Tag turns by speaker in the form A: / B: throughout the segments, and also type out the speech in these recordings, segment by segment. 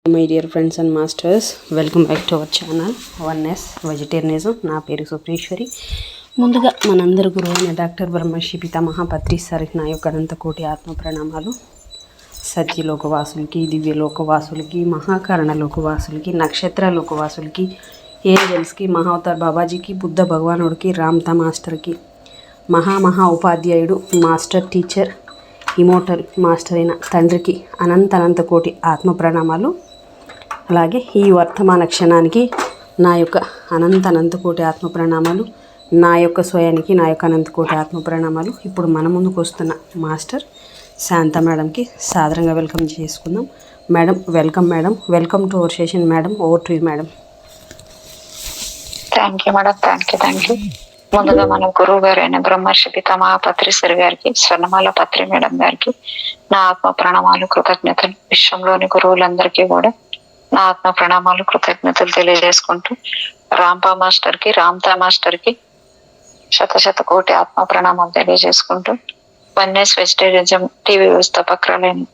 A: My dear friends and masters, welcome back to our channel oneness vegetarianism. నా పేరు సుప్రీశ్వరి. ముందుగా మనందరి గురువు అయిన డాక్టర్ బ్రహ్మశ్రీ పితామహ పత్రి సారికి నా యొక్క అనంతకోటి ఆత్మ ప్రణామాలు. సత్యలోకవాసులకి, దివ్యలోకవాసులకి, మహాకారణ లోకవాసులకి, నక్షత్ర లోకవాసులకి, ఏంజల్స్కి, మహావతార్ బాబాజీకి, బుద్ధ భగవానుడికి, రామ్తా మాస్టర్కి, మహా ఉపాధ్యాయుడు, మాస్టర్ టీచర్, ఇమోటల్ మాస్టర్ అయిన తండ్రికి అనంత కోటి ఆత్మ ప్రణామాలు. అలాగే ఈ వర్తమాన క్షణానికి నా యొక్క అనంత కోటి ఆత్మ ప్రణామాలు. నా యొక్క స్వయానికి నా యొక్క అనంతకోటి ఆత్మ ప్రణామాలు. ఇప్పుడు మన ముందుకు వస్తున్న మాస్టర్ శాంత మేడంకి సాదరంగా వెల్కమ్ చేసుకుందాం. Madam, welcome madam. Welcome to our session madam. Over to you madam.
B: Thank you madam. Thank you. ముందుగా మన గురువు గారైన బ్రహ్మర్షి పితామహ పత్రిశ్వరి గారికి, స్వర్ణమాల పత్రి మేడం గారికి నా ఆత్మ ప్రణామాలు, కృతజ్ఞతలు. విశ్వంలోని గురువులందరికీ కూడా నా ఆత్మ ప్రణామాలు, కృతజ్ఞతలు తెలియజేసుకుంటూ, రాంపా మాస్టర్ కి, రామ్తా మాస్టర్ కి శత కోటి ఆత్మ ప్రణామాలు తెలియజేసుకుంటూ, oneness vegetarianism TV వ్యవస్థాపకురాలైన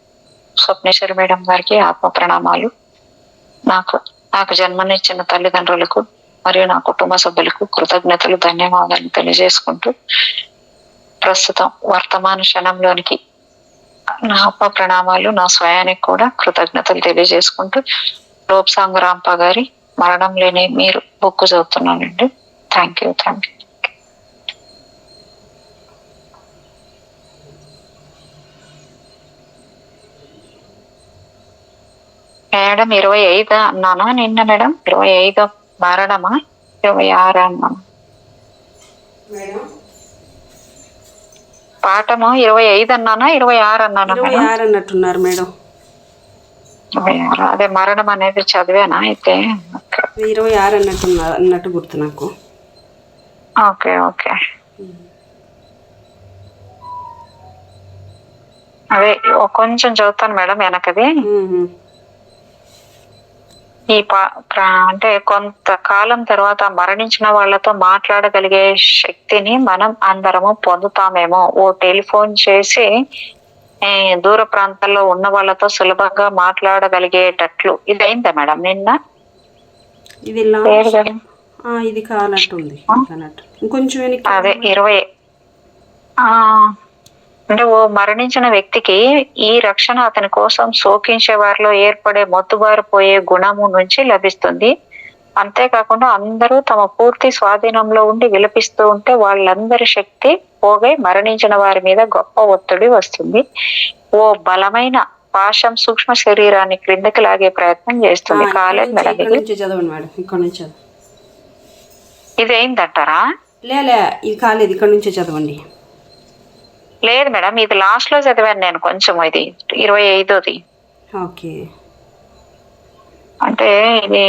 B: Swapneshwari madam గారికి ఆత్మ ప్రణామాలు. నాకు జన్మనిచ్చిన తల్లిదండ్రులకు మరియు నా కుటుంబ సభ్యులకు కృతజ్ఞతలు, ధన్యవాదాలు తెలియజేసుకుంటూ, ప్రస్తుతం వర్తమాన క్షణంలోనికి నా ఆత్మ ప్రణామాలు, నా స్వయానికి కూడా కృతజ్ఞతలు తెలియజేసుకుంటూ, లోప్సాంగ్ రాంప గారి మరణం లేని మీరు బుక్ చదువుతున్నానండి. Thank you. మేడం 25 అన్నానా నిన్న? మేడం 25 మరణమా, 26 అన్నాను పాఠము. 25 అన్నానా, 26 అన్నానా?
A: 26 అన్నట్టున్నారు మేడం.
B: 26. అదే మరణం అనేది చదివానా? అయితే
A: 26 అన్నట్టు గుర్తు నాకు.
B: ఓకే. అదే కొంచెం చదువుతాను మేడం వెనకది. ఈ అంటే కొంతకాలం తర్వాత మరణించిన వాళ్ళతో మాట్లాడగలిగే శక్తిని మనం అందరము పొందుతామేమో. ఓ టెలిఫోన్ చేసి దూర ప్రాంతాల్లో ఉన్న వాళ్ళతో సులభంగా మాట్లాడగలిగేటట్లు. ఇది అయిందా మేడం నిన్న?
A: ఇది కానట్టుంది.
B: అదే 20. అంటే ఓ మరణించిన వ్యక్తికి ఈ రక్షణ అతని కోసం శోకించే వారిలో ఏర్పడే మొత్తుబారిపోయే గుణము నుంచి లభిస్తుంది. అంతేకాకుండా అందరూ తమ పూర్తి స్వాధీనంలో ఉండి విలపిస్తూ ఉంటే వాళ్ళందరి శక్తి పోగై మరణించిన వారి మీద గొప్ప ఒత్తిడి వస్తుంది. ఓ బలమైన పాశం సూక్ష్మ శరీరాన్ని క్రిందకి లాగే ప్రయత్నం చేస్తుంది. కాలేదు మేడం. ఇది అయిందంటారా?
A: ఇది కాలేదు, ఇక్కడ నుంచే చదవండి.
B: లేదు మేడం, ఇది లాస్ట్ లో చదివాను నేను కొంచెం. ఇది 25ది.
A: ఓకే.
B: అంటే ఇది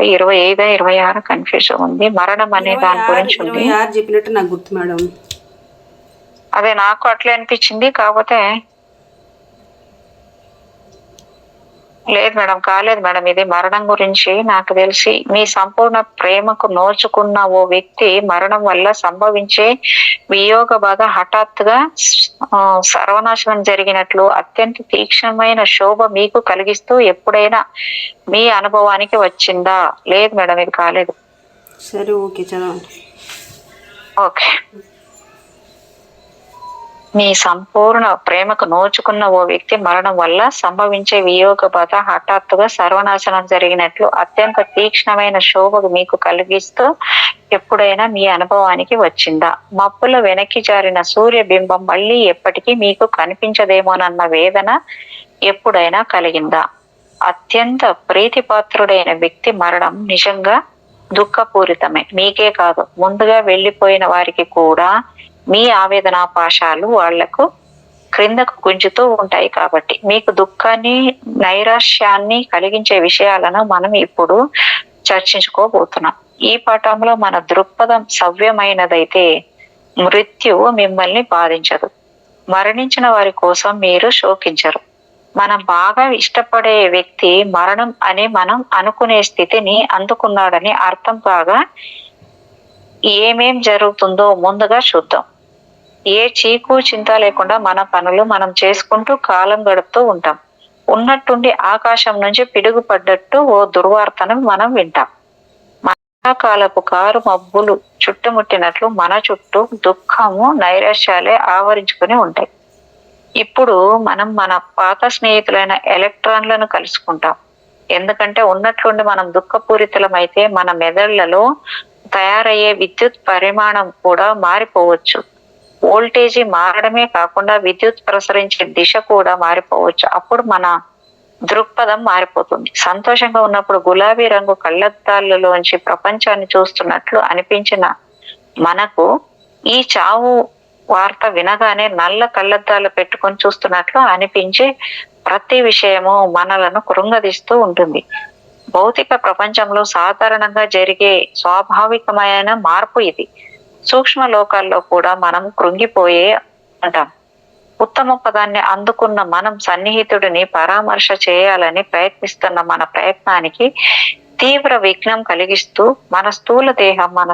B: 25, 26 కన్ఫ్యూజన్ ఉంది. మరణం అనే దాని గురించి ఉంది.
A: చెప్పినట్టు నాకు గుర్తు మేడం.
B: అదే నాకు అట్లే అనిపించింది. కాకపోతే లేదు మేడం, కాలేదు మేడం. ఇది మరణం గురించి నాకు తెలిసి మీ సంపూర్ణ ప్రేమకు నోచుకున్న ఓ వ్యక్తి మరణం వల్ల సంభవించే వియోగ బాధ హఠాత్తుగా సర్వనాశనం జరిగినట్లు అత్యంత తీక్షణమైన శోభ మీకు కలిగిస్తూ ఎప్పుడైనా మీ అనుభవానికి వచ్చిందా? లేదు మేడం, ఇది కాలేదు.
A: సరే, ఓకే, చదవండి.
B: ఓకే. మీ సంపూర్ణ ప్రేమకు నోచుకున్న ఓ వ్యక్తి మరణం వల్ల సంభవించే వియోగ బాధ హఠాత్తుగా సర్వనాశనం జరిగినట్లు అత్యంత తీక్ష్ణమైన శోభకు మీకు కలిగిస్తూ ఎప్పుడైనా మీ అనుభవానికి వచ్చిందా? మబ్బుల వెనక్కి జారిన సూర్య బింబం మళ్ళీ ఎప్పటికీ మీకు కనిపించదేమోనన్న వేదన ఎప్పుడైనా కలిగిందా? అత్యంత ప్రీతిపాత్రుడైన వ్యక్తి మరణం నిజంగా దుఃఖపూరితమే. మీకే కాదు, ముందుగా వెళ్ళిపోయిన వారికి కూడా మీ ఆవేదనా పాశాలు వాళ్లకు క్రిందకు గుంజుతూ ఉంటాయి. కాబట్టి మీకు దుఃఖాన్ని, నైరాశ్యాన్ని కలిగించే విషయాలను మనం ఇప్పుడు చర్చించుకోబోతున్నాం. ఈ పాఠంలో మన దృక్పథం సవ్యమైనదైతే మృత్యువు మిమ్మల్ని బాధించదు. మరణించిన వారి కోసం మీరు శోకించరు. మనం బాగా ఇష్టపడే వ్యక్తి మరణం అని మనం అనుకునే స్థితిని అందుకున్నాడని అర్థం కాగా ఏమేం జరుగుతుందో ముందుగా చూద్దాం. ఏ చీకు చింత లేకుండా మన పనులు మనం చేసుకుంటూ కాలం గడుపుతూ ఉంటాం. ఉన్నట్టుండి ఆకాశం నుంచి పిడుగు పడ్డట్టు ఓ దుర్వార్తను మనం వింటాం. కాలపు కారు మబ్బులు చుట్టుముట్టినట్లు మన చుట్టూ దుఃఖము నైరాశ్యాలే ఆవరించుకుని ఉంటాయి. ఇప్పుడు మనం మన పాత స్నేహితులైన ఎలక్ట్రాన్లను కలుసుకుంటాం. ఎందుకంటే ఉన్నట్లుండి మనం దుఃఖపూరితులమైతే మన మెదళ్లలో తయారయ్యే విద్యుత్ పరిమాణం కూడా మారిపోవచ్చు. వోల్టేజీ మారడమే కాకుండా విద్యుత్ ప్రసరించే దిశ కూడా మారిపోవచ్చు. అప్పుడు మన దృక్పథం మారిపోతుంది. సంతోషంగా ఉన్నప్పుడు గులాబీ రంగు కళ్ళద్దాలలోంచి ప్రపంచాన్ని చూస్తున్నట్లు అనిపించిన మనకు ఈ చావు వార్త వినగానే నల్ల కళ్ళద్దాలు పెట్టుకొని చూస్తున్నట్లు అనిపించే ప్రతి విషయము మనలను కృంగదీస్తూ ఉంటుంది. భౌతిక ప్రపంచంలో సాధారణంగా జరిగే స్వాభావికమైన మార్పు ఇది. సూక్ష్మ లోకాల్లో కూడా మనం కృంగిపోయే ఉంటాం. ఉత్తమ పదాన్ని అందుకున్న మనం సన్నిహితుడిని పరామర్శ చేయాలని ప్రయత్నిస్తున్న మన ప్రయత్నానికి తీవ్ర విఘ్నం కలిగిస్తూ మన స్థూల దేహం మన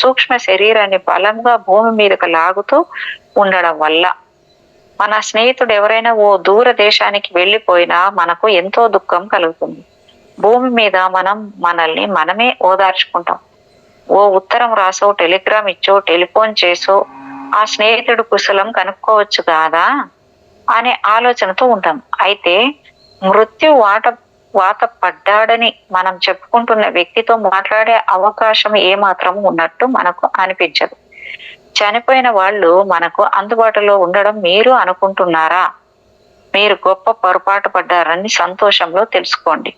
B: సూక్ష్మ శరీరాన్ని బలంగా భూమి మీదకు లాగుతూ ఉండడం వల్ల మన స్నేహితుడు ఎవరైనా ఓ దూర దేశానికి వెళ్ళిపోయినా మనకు ఎంతో దుఃఖం కలుగుతుంది. భూమి మీద మనం మనల్ని మనమే ఓదార్చుకుంటాం. ఓ ఉత్తరం రాసో, టెలిగ్రామ్ ఇచ్చో, టెలిఫోన్ చేసో ఆ స్నేహితుడు కుశలం కనుక్కోవచ్చు కాదా అనే ఆలోచనతో ఉంటాం. అయితే మృత్యు వాత పడ్డాడని మనం చెప్పుకుంటున్న వ్యక్తితో మాట్లాడే అవకాశం ఏమాత్రం ఉన్నట్టు మనకు అనిపించదు. చనిపోయిన వాళ్ళు మనకు అందుబాటులో ఉండడం మీరు అనుకుంటున్నారా? మీరు గొప్ప పొరపాటు పడ్డారని సంతోషంలో తెలుసుకోండి.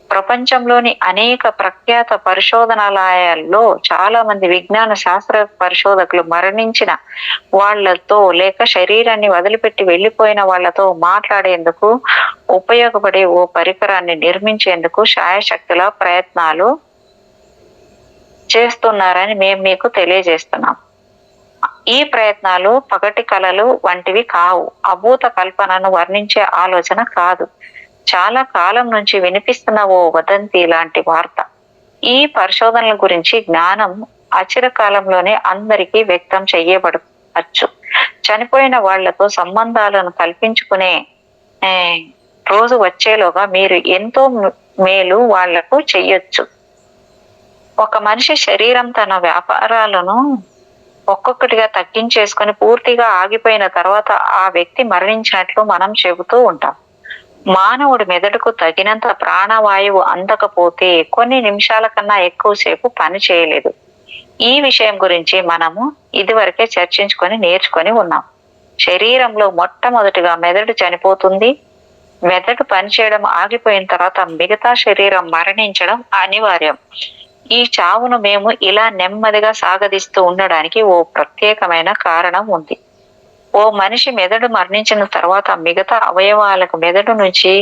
B: ప్రపంచంలోని అనేక ప్రఖ్యాత పరిశోధనాలయాల్లో చాలా మంది విజ్ఞాన శాస్త్ర పరిశోధకులు మరణించిన వాళ్లతో లేక శరీరాన్ని వదిలిపెట్టి వెళ్ళిపోయిన వాళ్లతో మాట్లాడేందుకు ఉపయోగపడే ఓ పరికరాన్ని నిర్మించేందుకు శాయశక్తుల ప్రయత్నాలు చేస్తున్నారని మేము మీకు తెలియజేస్తున్నాం. ఈ ప్రయత్నాలు పగటి కలలు వంటివి కావు. అభూత కల్పనను వర్ణించే ఆలోచన కాదు. చాలా కాలం నుంచి వినిపిస్తున్న ఓ వదంతి లాంటి వార్త. ఈ పరిశోధనల గురించి జ్ఞానం అచిరకాలంలోనే అందరికీ వ్యక్తం చెయ్యబడవచ్చు. చనిపోయిన వాళ్లతో సంబంధాలను కల్పించుకునే రోజు వచ్చేలోగా మీరు ఎంతో మేలు వాళ్లకు చెయ్యొచ్చు. ఒక మనిషి శరీరం తన వ్యాపారాలను ఒక్కొక్కటిగా తగ్గించేసుకొని పూర్తిగా ఆగిపోయిన తర్వాత ఆ వ్యక్తి మరణించినట్లు మనం చెబుతూ ఉంటాం. మానవుడి మెదడుకు తగినంత ప్రాణవాయువు అందకపోతే కొన్ని నిమిషాల కన్నా ఎక్కువసేపు పని చేయలేదు. ఈ విషయం గురించి మనము ఇదివరకే చర్చించుకొని నేర్చుకొని ఉన్నాం. శరీరంలో మొట్టమొదటిగా మెదడు చనిపోతుంది. మెదడు పనిచేయడం ఆగిపోయిన తర్వాత మిగతా శరీరం మరణించడం అనివార్యం. ఈ చావును మేము ఇలా నెమ్మదిగా సాగదీస్తూ ఉండడానికి ఓ ప్రత్యేకమైన కారణం ఉంది. ఓ మనిషి మెదడు మరణించిన తర్వాత మిగతా అవయవాలకు మెదడు నుంచి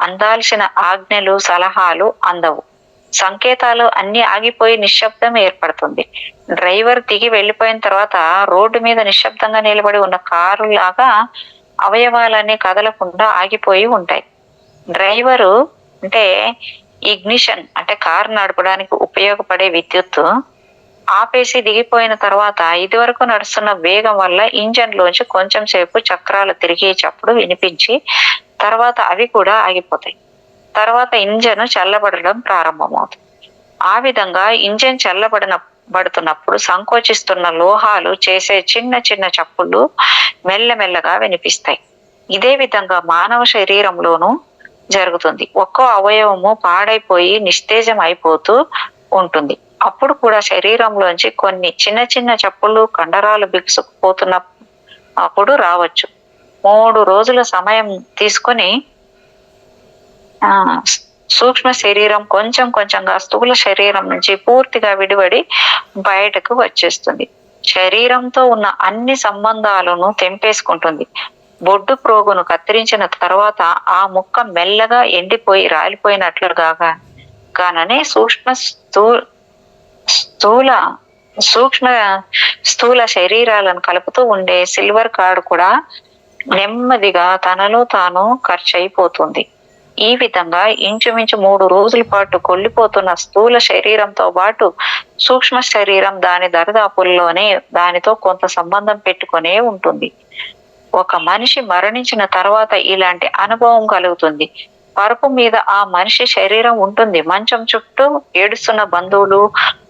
B: అందాల్సిన ఆజ్ఞలు, సలహాలు అందవు. సంకేతాలు అన్ని ఆగిపోయి నిశ్శబ్దం ఏర్పడుతుంది. డ్రైవర్ దిగి వెళ్ళిపోయిన తర్వాత రోడ్డు మీద నిశ్శబ్దంగా నిలబడి ఉన్న కారు లాగా అవయవాలన్నీ కదలకుండా ఆగిపోయి ఉంటాయి. డ్రైవరు అంటే ఇగ్నిషన్ అంటే కారు నడపడానికి ఉపయోగపడే విద్యుత్తు ఆపేసి దిగిపోయిన తర్వాత ఇదివరకు నడుస్తున్న వేగం వల్ల ఇంజన్ లోంచి కొంచెం సేపు చక్రాలు తిరిగే చప్పుడు వినిపించి తర్వాత అవి కూడా ఆగిపోతాయి. తర్వాత ఇంజన్ చల్లబడడం ప్రారంభమవుతుంది. ఆ విధంగా ఇంజన్ చల్లబడుతున్నప్పుడు సంకోచిస్తున్న లోహాలు చేసే చిన్న చిన్న చప్పుళ్ళు మెల్లమెల్లగా వినిపిస్తాయి. ఇదే విధంగా మానవ శరీరంలోనూ జరుగుతుంది. ఒక్కో అవయవము పాడైపోయి నిస్తేజం అయిపోతూ ఉంటుంది. అప్పుడు కూడా శరీరంలోంచి కొన్ని చిన్న చిన్న చప్పుళ్ళు, కండరాలు బిగుసుకుపోతున్నప్పుడు రావచ్చు. 3 రోజుల సమయం తీసుకొని సూక్ష్మ శరీరం కొంచెం కొంచెంగా స్థూల శరీరం నుంచి పూర్తిగా విడిపడి బయటకు వచ్చేస్తుంది. శరీరంతో ఉన్న అన్ని సంబంధాలను తెంపేసుకుంటుంది. బొడ్డు ప్రోగును కత్తిరించిన తర్వాత ఆ ముక్క మెల్లగా ఎండిపోయి రాలిపోయినట్లుగా గాననే స్థూల శరీరాలను కలుపుతూ ఉండే సిల్వర్ కార్డ్ కూడా నెమ్మదిగా తనలో తాను ఖర్చయిపోతుంది. ఈ విధంగా ఇంచుమించు 3 రోజుల పాటు కొల్లిపోతున్న స్థూల శరీరంతో పాటు సూక్ష్మ శరీరం దాని దరిదాపుల్లోనే దానితో కొంత సంబంధం పెట్టుకునే ఉంటుంది. ఓ ఒక మనిషి మరణించిన తర్వాత ఇలాంటి అనుభవం కలుగుతుంది. పరుపు మీద ఆ మనిషి శరీరం ఉంటుంది. మంచం చుట్టూ ఏడుస్తున్న బంధువులు,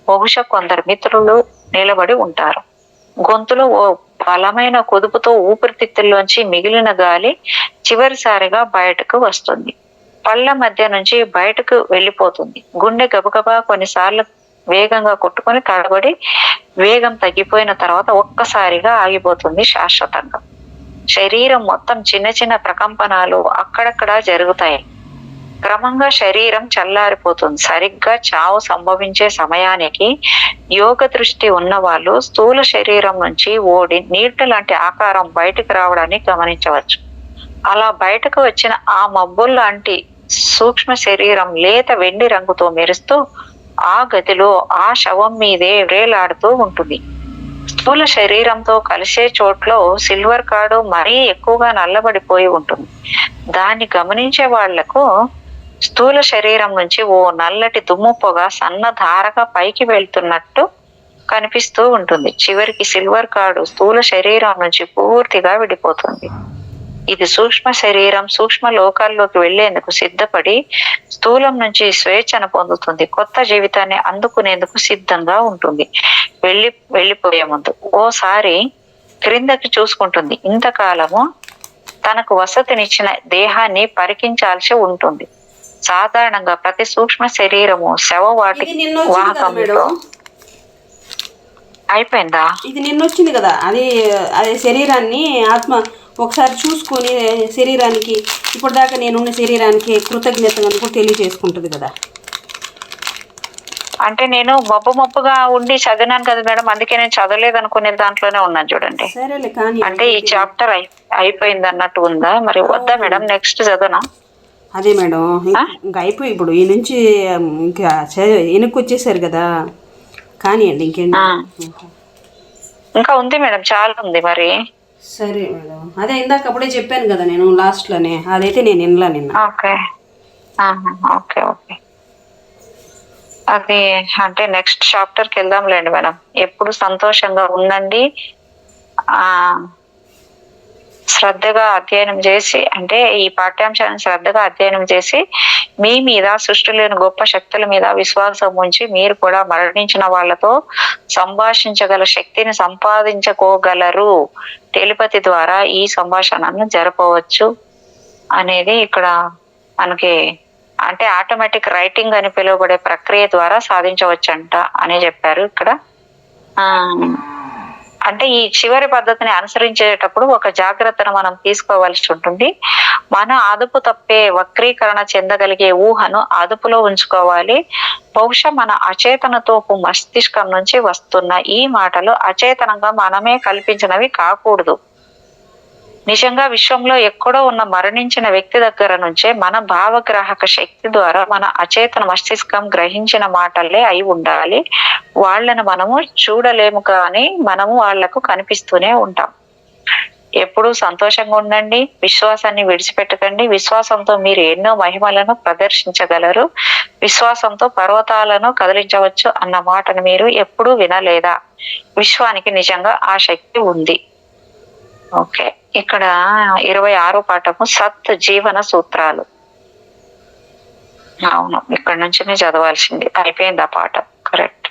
B: బహుశా కొందరు మిత్రులు నిలబడి ఉంటారు. గొంతులో ఓ బలమైన కుదుపుతో ఊపిరితిత్తుల్లోంచి మిగిలిన గాలి చివరిసారిగా బయటకు వస్తుంది. పళ్ళ మధ్య నుంచి బయటకు వెళ్ళిపోతుంది. గుండె గబగబా కొన్నిసార్లు వేగంగా కొట్టుకొని తడబడి వేగం తగ్గిపోయిన తర్వాత ఒక్కసారిగా ఆగిపోతుంది శాశ్వతంగా. శరీరం మొత్తం చిన్న చిన్న ప్రకంపనాలు అక్కడక్కడ జరుగుతాయి. క్రమంగా శరీరం చల్లారిపోతుంది. సరిగ్గా చావు సంభవించే సమయానికి యోగ దృష్టి ఉన్న వాళ్ళు స్థూల శరీరం నుంచి ఓడి నీటి లాంటి ఆకారం బయటకు రావడాన్ని గమనించవచ్చు. అలా బయటకు వచ్చిన ఆ మబ్బుల్ లాంటి సూక్ష్మ శరీరం లేత వెండి రంగుతో మెరుస్తూ ఆ గదిలో ఆ శవం మీదే వేలాడుతూ ఉంటుంది. స్థూల శరీరంతో కలిసే చోట్లో సిల్వర్ కార్డు మరీ ఎక్కువగా నల్లబడిపోయి ఉంటుంది. దాన్ని గమనించే వాళ్లకు స్థూల శరీరం నుంచి ఓ నల్లటి దుమ్ము పొగ సన్న ధారగా పైకి వెళ్తున్నట్టు కనిపిస్తూ ఉంటుంది. చివరికి సిల్వర్ కార్డు స్థూల శరీరం నుంచి పూర్తిగా విడిపోతుంది. ఇది సూక్ష్మ శరీరం సూక్ష్మ లోకాల్లోకి వెళ్లేందుకు సిద్ధపడి స్థూలం నుంచి స్వేచ్ఛను పొందుతుంది. కొత్త జీవితాన్ని అందుకునేందుకు సిద్ధంగా ఉంటుంది. వెళ్ళిపోయే ముందు ఓసారి క్రిందకి చూసుకుంటుంది. ఇంతకాలము తనకు వసతినిచ్చిన దేహాన్ని పరికించాల్సి ఉంటుంది. సాధారణంగా ప్రతి సూక్ష్మ శరీరము శవవాటి వాహకంలో అయిపోయిందా?
A: ఇది నిన్నొచ్చింది కదా, అదే శరీరాన్ని ఆత్మ ఒకసారి చూసుకొని శరీరానికి ఇప్పటిదాకా నేనున్న శరీరానికి కృతజ్ఞతగా కూడా తెలియజేసుకుంటుంది కదా.
B: అంటే నేను మబ్బుగా ఉండి చదివినాను కదా మేడం, అందుకే నేను చదవలేదు అనుకునే దాంట్లోనే ఉన్నాను చూడండి.
A: సరేలే కానీ
B: అంటే ఈ చాప్టర్ అయిపోయింది అన్నట్టు ఉందా? మరి వద్దా మేడం నెక్స్ట్ చదవనా?
A: అదే మేడం ఇంకా అయిపోయి ఇప్పుడు ఈ నుంచి ఇంకా వెనక్కి వచ్చేసారు కదా, కానీ అండి ఇంకేంటి
B: ఇంకా ఉంది మేడం, చాలా ఉంది మరి.
A: సరే మేడం, అదే ఇందాక అప్పుడే చెప్పాను కదా నేను లాస్ట్లోనే, అదైతే నేను వినలా నిన్న.
B: ఓకే ఓకే ఓకే అది అంటే నెక్స్ట్ చాప్టర్కి వెళ్దాంలేండి మేడం. ఎప్పుడు సంతోషంగా ఉండండి, శ్రద్ధగా అధ్యయనం చేసి, అంటే ఈ పాఠ్యాంశాన్ని శ్రద్ధగా అధ్యయనం చేసి మీ మీద సృష్టిలోని గొప్ప శక్తుల మీద విశ్వాసం ఉంచి మీరు కూడా మరణించిన వాళ్ళతో సంభాషించగల శక్తిని సంపాదించుకోగలరు. టెలిపతి ద్వారా ఈ సంభాషణను జరపవచ్చు అనేది ఇక్కడ మనకి, అంటే ఆటోమేటిక్ రైటింగ్ అని పిలువబడే ప్రక్రియ ద్వారా సాధించవచ్చంట అని చెప్పారు ఇక్కడ. అంటే ఈ చివరి పద్ధతిని అనుసరించేటప్పుడు ఒక జాగ్రత్తను మనం తీసుకోవాల్సి ఉంటుంది. మన అదుపు తప్పే వక్రీకరణ చెందగలిగే ఊహను అదుపులో ఉంచుకోవాలి. బహుశా మన అచేతనతోపు మస్తిష్కం నుంచి వస్తున్న ఈ మాటలు అచేతనంగా మనమే కల్పించినవి కాకూడదు. నిజంగా విశ్వంలో ఎక్కడో ఉన్న మరణించిన వ్యక్తి దగ్గర నుంచే మన భావగ్రాహక శక్తి ద్వారా మన అచేతన మస్తిష్కం గ్రహించిన మాటలే అయి ఉండాలి. వాళ్ళను మనము చూడలేము, కానీ మనము వాళ్లకు కనిపిస్తూనే ఉంటాం. ఎప్పుడూ సంతోషంగా ఉండండి, విశ్వాసాన్ని విడిచిపెట్టకండి. విశ్వాసంతో మీరు ఎన్నో మహిమలను ప్రదర్శించగలరు. విశ్వాసంతో పర్వతాలను కదిలించవచ్చు అన్న మాటను మీరు ఎప్పుడూ వినలేదా? విశ్వానికి నిజంగా ఆ శక్తి ఉంది. ఓకే, ఇక్కడ 26వ పాఠము సత్ జీవన సూత్రాలు. అవును, ఇక్కడ నుంచి చదవాల్సింది అయిపోయింది ఆ పాఠం. కరెక్ట్.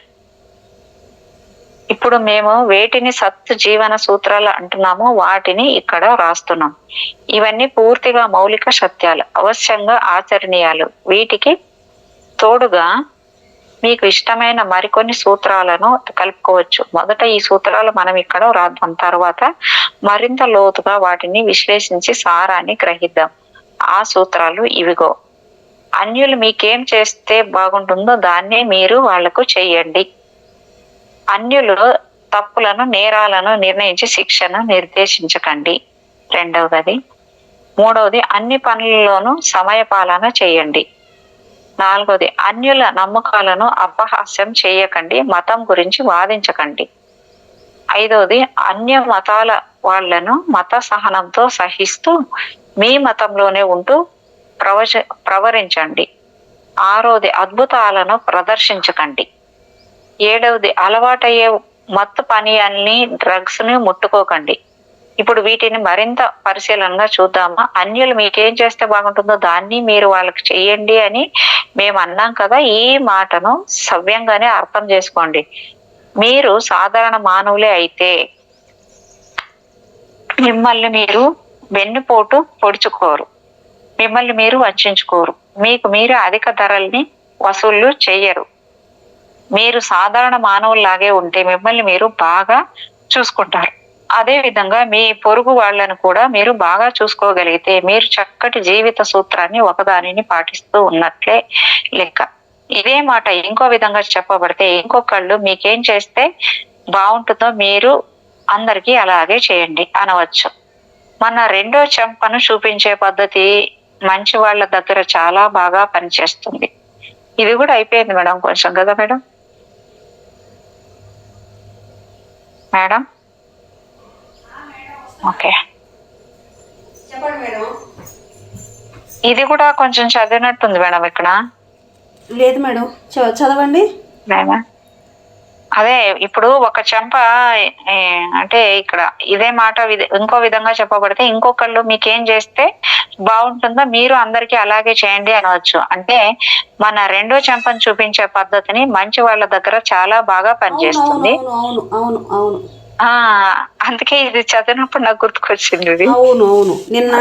B: ఇప్పుడు మేము వేటిని సత్ జీవన సూత్రాలు అంటున్నామో వాటిని ఇక్కడ రాస్తున్నాం. ఇవన్నీ పూర్తిగా మౌలిక సత్యాలు, అవశ్యంగా ఆచరణీయాలు. వీటికి తోడుగా మీకు ఇష్టమైన మరికొన్ని సూత్రాలను కలుపుకోవచ్చు. మొదట ఈ సూత్రాలు మనం ఇక్కడ రాద్దాం, తర్వాత మరింత లోతుగా వాటిని విశ్లేషించి సారాన్ని గ్రహిద్దాం. ఆ సూత్రాలు ఇవిగో. అన్యులు మీకేం చేస్తే బాగుంటుందో దాన్నే మీరు వాళ్లకు చెయ్యండి. అన్యులు తప్పులను నేరాలను నిర్ణయించి శిక్షను నిర్దేశించకండి. రెండవది. మూడవది, అన్ని పనుల్లోనూ సమయపాలన చేయండి. నాలుగవది, అన్యుల నమ్మకాలను అపహాస్యం చేయకండి, మతం గురించి వాదించకండి. ఐదవది, అన్య మతాల వాళ్లను మత సహనంతో సహిస్తూ మీ మతంలోనే ఉంటూ ప్రవరించండి. ఆరోది, అద్భుతాలను ప్రదర్శించకండి. ఏడవది, అలవాటయ్యే మత్తు పానీయాల్ని డ్రగ్స్ ని ముట్టుకోకండి. ఇప్పుడు వీటిని మరింత పరిశీలనగా చూద్దామా. అన్యులు మీకేం చేస్తే బాగుంటుందో దాన్ని మీరు వాళ్ళకి చెయ్యండి అని మేము అన్నాం కదా. ఈ మాటను సవ్యంగానే అర్థం చేసుకోండి. మీరు సాధారణ మానవులే అయితే మిమ్మల్ని మీరు వెన్నుపోటు పొడుచుకోరు, మిమ్మల్ని మీరు వంచుకోరు, మీకు మీరు అధిక ధరల్ని వసూళ్లు చెయ్యరు. మీరు సాధారణ మానవుల్లాగే ఉంటే మిమ్మల్ని మీరు బాగా చూసుకుంటారు. అదే విధంగా మీ పొరుగు వాళ్ళను కూడా మీరు బాగా చూసుకోగలిగితే మీరు చక్కటి జీవిత సూత్రాన్ని ఒకదానిని పాటిస్తూ ఉన్నట్లే లెక్క. ఇదే మాట ఇంకో విధంగా చెప్పబడితే, ఇంకొకళ్ళు మీకేం చేస్తే బాగుంటుందో మీరు అందరికీ అలాగే చేయండి అనవచ్చు. మన రెండో చెంపను చూపించే పద్ధతి మంచి వాళ్ళ దగ్గర చాలా బాగా పనిచేస్తుంది. ఇది కూడా అయిపోయింది మేడం, కొంచెం కదా మేడం. మేడం ఓకే,
A: చెప్పండి మేడం.
B: ఇది కూడా కొంచెం చదివినట్టుంది మేడం ఇక్కడ.
A: లేదు మేడం, చదవండి.
B: లేదా అదే ఇప్పుడు ఒక చెంప అంటే ఇక్కడ ఇదే మాట ఇంకో విధంగా చెప్పబడితే, ఇంకొకళ్ళు మీకేం చేస్తే బాగుంటుందో మీరు అందరికీ అలాగే చేయండి అనవచ్చు. అంటే మన రెండో చెంపను చూపించే పద్ధతిని మంచి వాళ్ళ దగ్గర చాలా బాగా పనిచేస్తుంది.
A: అవును అవును అవును.
B: అందుకే ఇది చదివినప్పుడు నాకు గుర్తుకొచ్చింది ఇది.
A: అవును అవును, నిన్న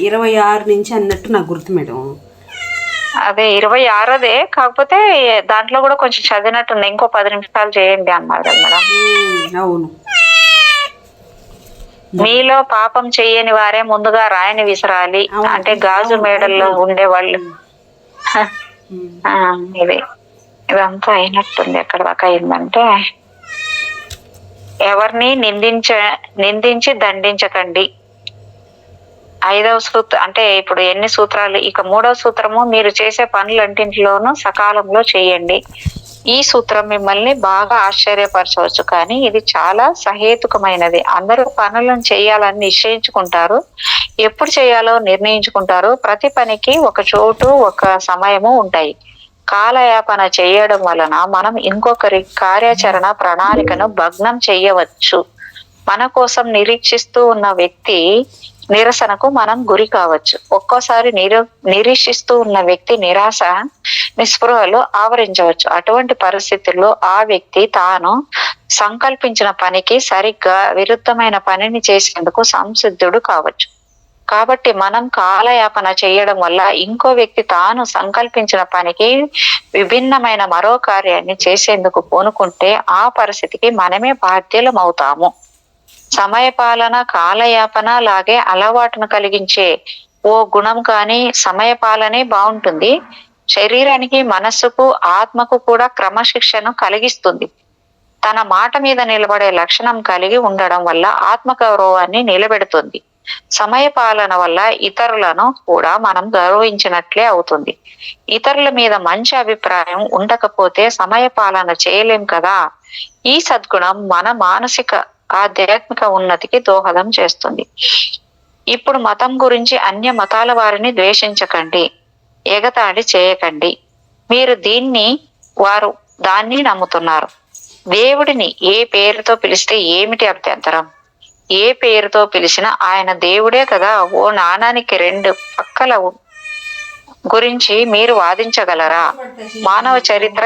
A: 26 నుంచి అన్నట్టు నాకు గుర్తు మేడం.
B: అదే 26దే, కాకపోతే దాంట్లో కూడా కొంచెం చదివినట్టుంది. ఇంకో 10 నిమిషాలు చేయండి అన్నారు కదా మేడం.
A: అవును.
B: మీలో పాపం చెయ్యని వారే ముందుగా రాయిని విసరాలి. అంటే గాజు మేడల్లో ఉండేవాళ్ళు. ఇదంతా అయినట్టుంది. ఎక్కడ దాకా అయిందంటే, ఎవరిని నిందించి దండించకండి. 5వ సూత్రం అంటే ఇప్పుడు ఎన్ని సూత్రాలు, ఇక 3వ సూత్రము, మీరు చేసే పనులంటింటిలోనూ సకాలంలో చేయండి. ఈ సూత్రం మిమ్మల్ని బాగా ఆశ్చర్యపరచవచ్చు, కానీ ఇది చాలా సహేతుకమైనది. అందరూ పనులను చేయాలని నిశ్చయించుకుంటారు, ఎప్పుడు చేయాలో నిర్ణయించుకుంటారు. ప్రతి పనికి ఒక చోటు ఒక సమయము ఉంటాయి. కాలయాపన చేయడం వలన మనం ఇంకొకరి కార్యాచరణ ప్రణాళికను భగ్నం చెయ్యవచ్చు. మన కోసం నిరీక్షిస్తూ ఉన్న వ్యక్తి నిరసనకు మనం గురి కావచ్చు. ఒక్కోసారి నిరీక్షిస్తూ ఉన్న వ్యక్తి నిరాశ నిస్పృహలు ఆవరించవచ్చు. అటువంటి పరిస్థితుల్లో ఆ వ్యక్తి తాను సంకల్పించిన పనికి సరిగ్గా విరుద్ధమైన పనిని చేసేందుకు సంసిద్ధుడు కావచ్చు. కాబట్టి మనం కాలయాపన చేయడం వల్ల ఇంకో వ్యక్తి తాను సంకల్పించిన పనికి విభిన్నమైన మరో కార్యాన్ని చేసేందుకు పూనుకుంటే ఆ పరిస్థితికి మనమే బాధ్యులమవుతాము. సమయపాలన కాలయాపన లాగే అలవాటును కలిగించే ఓ గుణం, కానీ సమయపాలనే బాగుంటుంది. శరీరానికి, మనస్సుకు, ఆత్మకు కూడా క్రమశిక్షను కలిగిస్తుంది. తన మాట మీద నిలబడే లక్షణం కలిగి ఉండడం వల్ల ఆత్మగౌరవాన్ని నిలబెడుతుంది. సమయపాలన వల్ల ఇతరులను కూడా మనం గౌరవించినట్లే అవుతుంది. ఇతరుల మీద మంచి అభిప్రాయం ఉండకపోతే సమయపాలన చేయలేం కదా. ఈ సద్గుణం మన మానసిక ఆధ్యాత్మిక ఉన్నతికి దోహదం చేస్తుంది. ఇప్పుడు మతం గురించి అన్య మతాల వారిని ద్వేషించకండి, ఎగతాళి చేయకండి. మీరు వారు దాన్ని నమ్ముతున్నారు. దేవుడిని ఏ పేరుతో పిలిస్తే ఏమిటి అభ్యంతరం? ఏ పేరుతో పిలిచినా ఆయన దేవుడే కదా. ఓ నాణానికి 2 పక్కల గురించి మీరు వాదించగలరా? మానవ చరిత్ర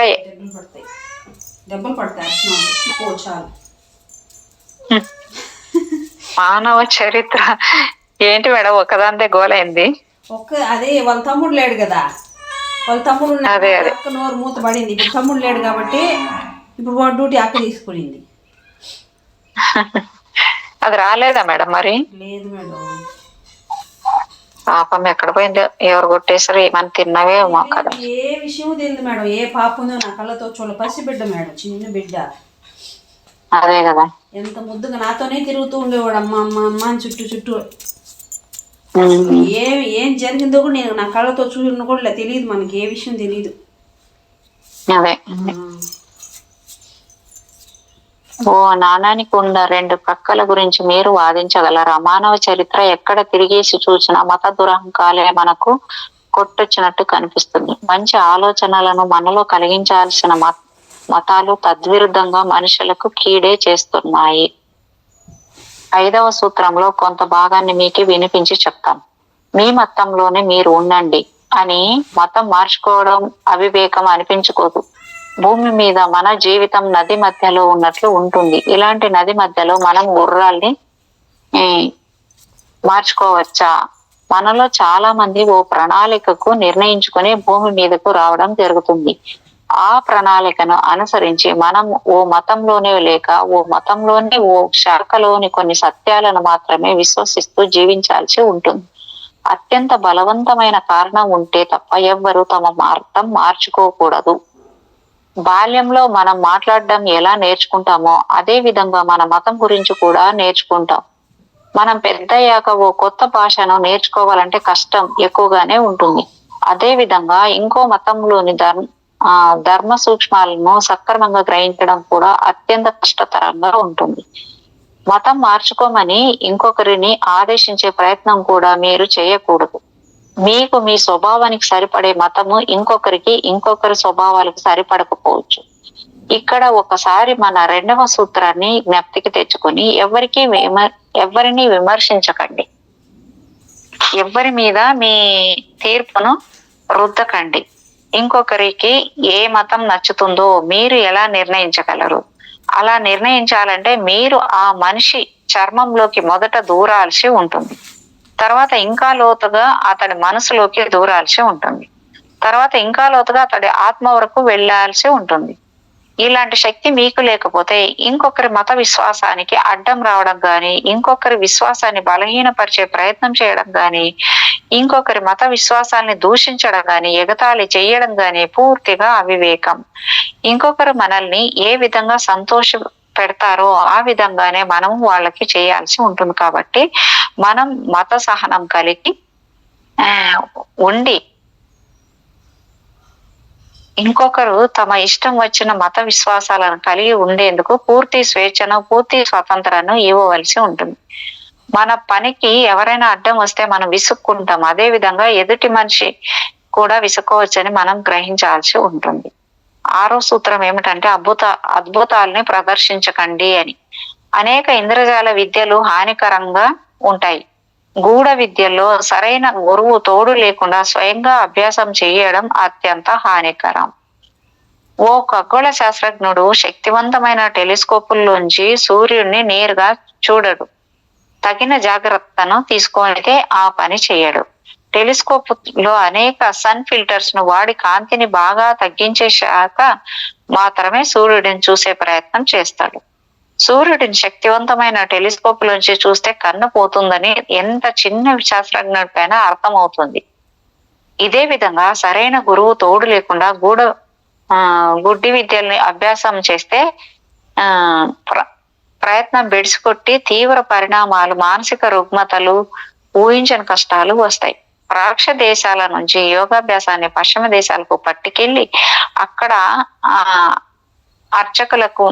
B: మానవ చరిత్ర ఏంటి మేడం, ఒకదాంతే గోలైంది.
A: అదే వాళ్ళ తమ్ముడు లేడు కదా, వాళ్ళ తమ్ముడు నోరు మూత పడింది. ఇప్పుడు తమ్ముడు లేడు కాబట్టి ఇప్పుడు వాడు డ్యూటీ అక్క తీసుకునింది.
B: అది రాలేదా మేడం? మరి
A: లేదు మేడం.
B: పాపం ఎక్కడ పోయిందో, ఎవరు కొట్టేసారు, ఏమని తిన్నవేమో కదా.
A: ఏ విషయం తెలియదు మేడం, ఏ పాప ఉందో నా కళ్ళతో చూడ. పసి బిడ్డ మేడం, చిన్న బిడ్డ.
B: అదే కదా,
A: ఎంత ముద్దుగా నాతోనే తిరుగుతూ ఉండేవాడు. అమ్మ అమ్మ అమ్మ అని చుట్టూ ఏం జరిగిందో కూడా నేను నా కళ్ళతో చూసిన కూడా తెలియదు. మనకి ఏ విషయం తెలియదు.
B: అదే ఓ నాణానికి ఉన్న 2 పక్కల గురించి మీరు వాదించగలరా? మానవ చరిత్ర ఎక్కడ తిరిగేసి చూసినా మత దురహంకాలే మనకు కొట్టొచ్చినట్టు కనిపిస్తుంది. మంచి ఆలోచనలను మనలో కలిగించాల్సిన మతాలు తద్విరుద్ధంగా మనుషులకు కీడే చేస్తున్నాయి. 5వ సూత్రంలో కొంత భాగాన్ని మీకు వినిపించి చెప్తాను. మీ మతంలోనే మీరు ఉండండి అని మతం మార్చుకోవడం అవివేకం అనిపించుకోదు. భూమి మీద మన జీవితం నది మధ్యలో ఉన్నట్లు ఉంటుంది. ఇలాంటి నది మధ్యలో మనం గుర్రాల్ని మార్చుకోవచ్చా? మనలో చాలా మంది ఓ ప్రణాళికకు నిర్ణయించుకొని భూమి మీదకు రావడం జరుగుతుంది. ఆ ప్రణాళికను అనుసరించి మనం ఓ మతంలోనే లేక ఓ మతంలోని ఓ శాఖలోని కొన్ని సత్యాలను మాత్రమే విశ్వసిస్తూ జీవించాల్సి ఉంటుంది. అత్యంత బలవంతమైన కారణం ఉంటే తప్ప ఎవ్వరూ తమ మార్గం మార్చుకోకూడదు. బాల్యంలో మనం మాట్లాడడం ఎలా నేర్చుకుంటామో అదే విధంగా మన మతం గురించి కూడా నేర్చుకుంటాం. మనం పెద్దయ్యాక ఓ కొత్త భాషను నేర్చుకోవాలంటే కష్టం ఎక్కువగానే ఉంటుంది. అదే విధంగా ఇంకో మతంలోని ధర్మ సూక్ష్మాలను సక్రమంగా గ్రహించడం కూడా అత్యంత కష్టతరంగా ఉంటుంది. మతం మార్చుకోమని ఇంకొకరిని ఆదేశించే ప్రయత్నం కూడా మీరు చేయకూడదు. మీకు మీ స్వభావానికి సరిపడే మతము ఇంకొకరి స్వభావాలకు సరిపడకపోవచ్చు. ఇక్కడ ఒకసారి మన 2వ సూత్రాన్ని జ్ఞప్తికి తెచ్చుకొని ఎవరిని విమర్శించకండి. ఎవరి మీద మీ తీర్పును రుద్దకండి. ఇంకొకరికి ఏ మతం నచ్చుతుందో మీరు ఎలా నిర్ణయించగలరు? అలా నిర్ణయించాలంటే మీరు ఆ మనిషి చర్మంలోకి మొదట దూరాల్సి ఉంటుంది. తర్వాత ఇంకా లోతుగా అతడి మనసులోకి దూరాల్సి ఉంటుంది. తర్వాత ఇంకా లోతుగా అతడి ఆత్మ వరకు వెళ్ళాల్సి ఉంటుంది. ఇలాంటి శక్తి మీకు లేకపోతే ఇంకొకరి మత విశ్వాసానికి అడ్డం రావడం గాని, ఇంకొకరి విశ్వాసాన్ని బలహీనపరిచే ప్రయత్నం చేయడం గాని, ఇంకొకరి మత విశ్వాసాన్ని దూషించడం గాని, ఎగతాళి చేయడం గాని పూర్తిగా అవివేకం. ఇంకొకరు మనల్ని ఏ విధంగా పెడతారో ఆ విధంగానే మనం వాళ్ళకి చేయాల్సి ఉంటుంది. కాబట్టి మనం మత సహనం కలిగి ఉండి ఇంకొకరు తమ ఇష్టం వచ్చిన మత విశ్వాసాలను కలిగి ఉండేందుకు పూర్తి స్వేచ్ఛను, పూర్తి స్వతంత్రాన్ని ఇవ్వవలసి ఉంటుంది. మన పనికి ఎవరైనా అడ్డం వస్తే మనం విసుక్కుంటాం. అదే విధంగా ఎదుటి మనిషి కూడా విసుక్కోవచ్చని మనం గ్రహించాల్సి ఉంటుంది. 6వ సూత్రం ఏమిటంటే అద్భుతాలని ప్రదర్శించకండి అని. అనేక ఇంద్రజాల విద్యలు హానికరంగా ఉంటాయి. గూఢ విద్యల్లో సరైన గురువు తోడు లేకుండా స్వయంగా అభ్యాసం చేయడం అత్యంత హానికరం. ఓ ఖగోళ శాస్త్రజ్ఞుడు శక్తివంతమైన టెలిస్కోపుల్లోంచి సూర్యుడిని నేరుగా చూడడు. తగిన జాగ్రత్తను తీసుకొనితే ఆ పని చేయడు. టెలిస్కోప్ లో అనేక సన్ ఫిల్టర్స్ ను వాడి కాంతిని బాగా తగ్గించేశాక మాత్రమే సూర్యుడిని చూసే ప్రయత్నం చేస్తాడు. సూర్యుడిని శక్తివంతమైన టెలిస్కోప్ లోంచి చూస్తే కన్ను పోతుందని ఎంత చిన్న శాస్త్రజ్ఞుడికైనా అర్థమవుతుంది. ఇదే విధంగా సరైన గురువు తోడు లేకుండా గుడ్డి విద్యల్ని అభ్యాసం చేస్తే ప్రయత్నం బెడిసికొట్టి తీవ్ర పరిణామాలు, మానసిక రుగ్మతలు, ఊహించని కష్టాలు వస్తాయి. రాక్ష దేశాల నుంచి యోగాభ్యాసాన్ని పశ్చిమ దేశాలకు పట్టుకెళ్ళి అక్కడ అర్చకులకు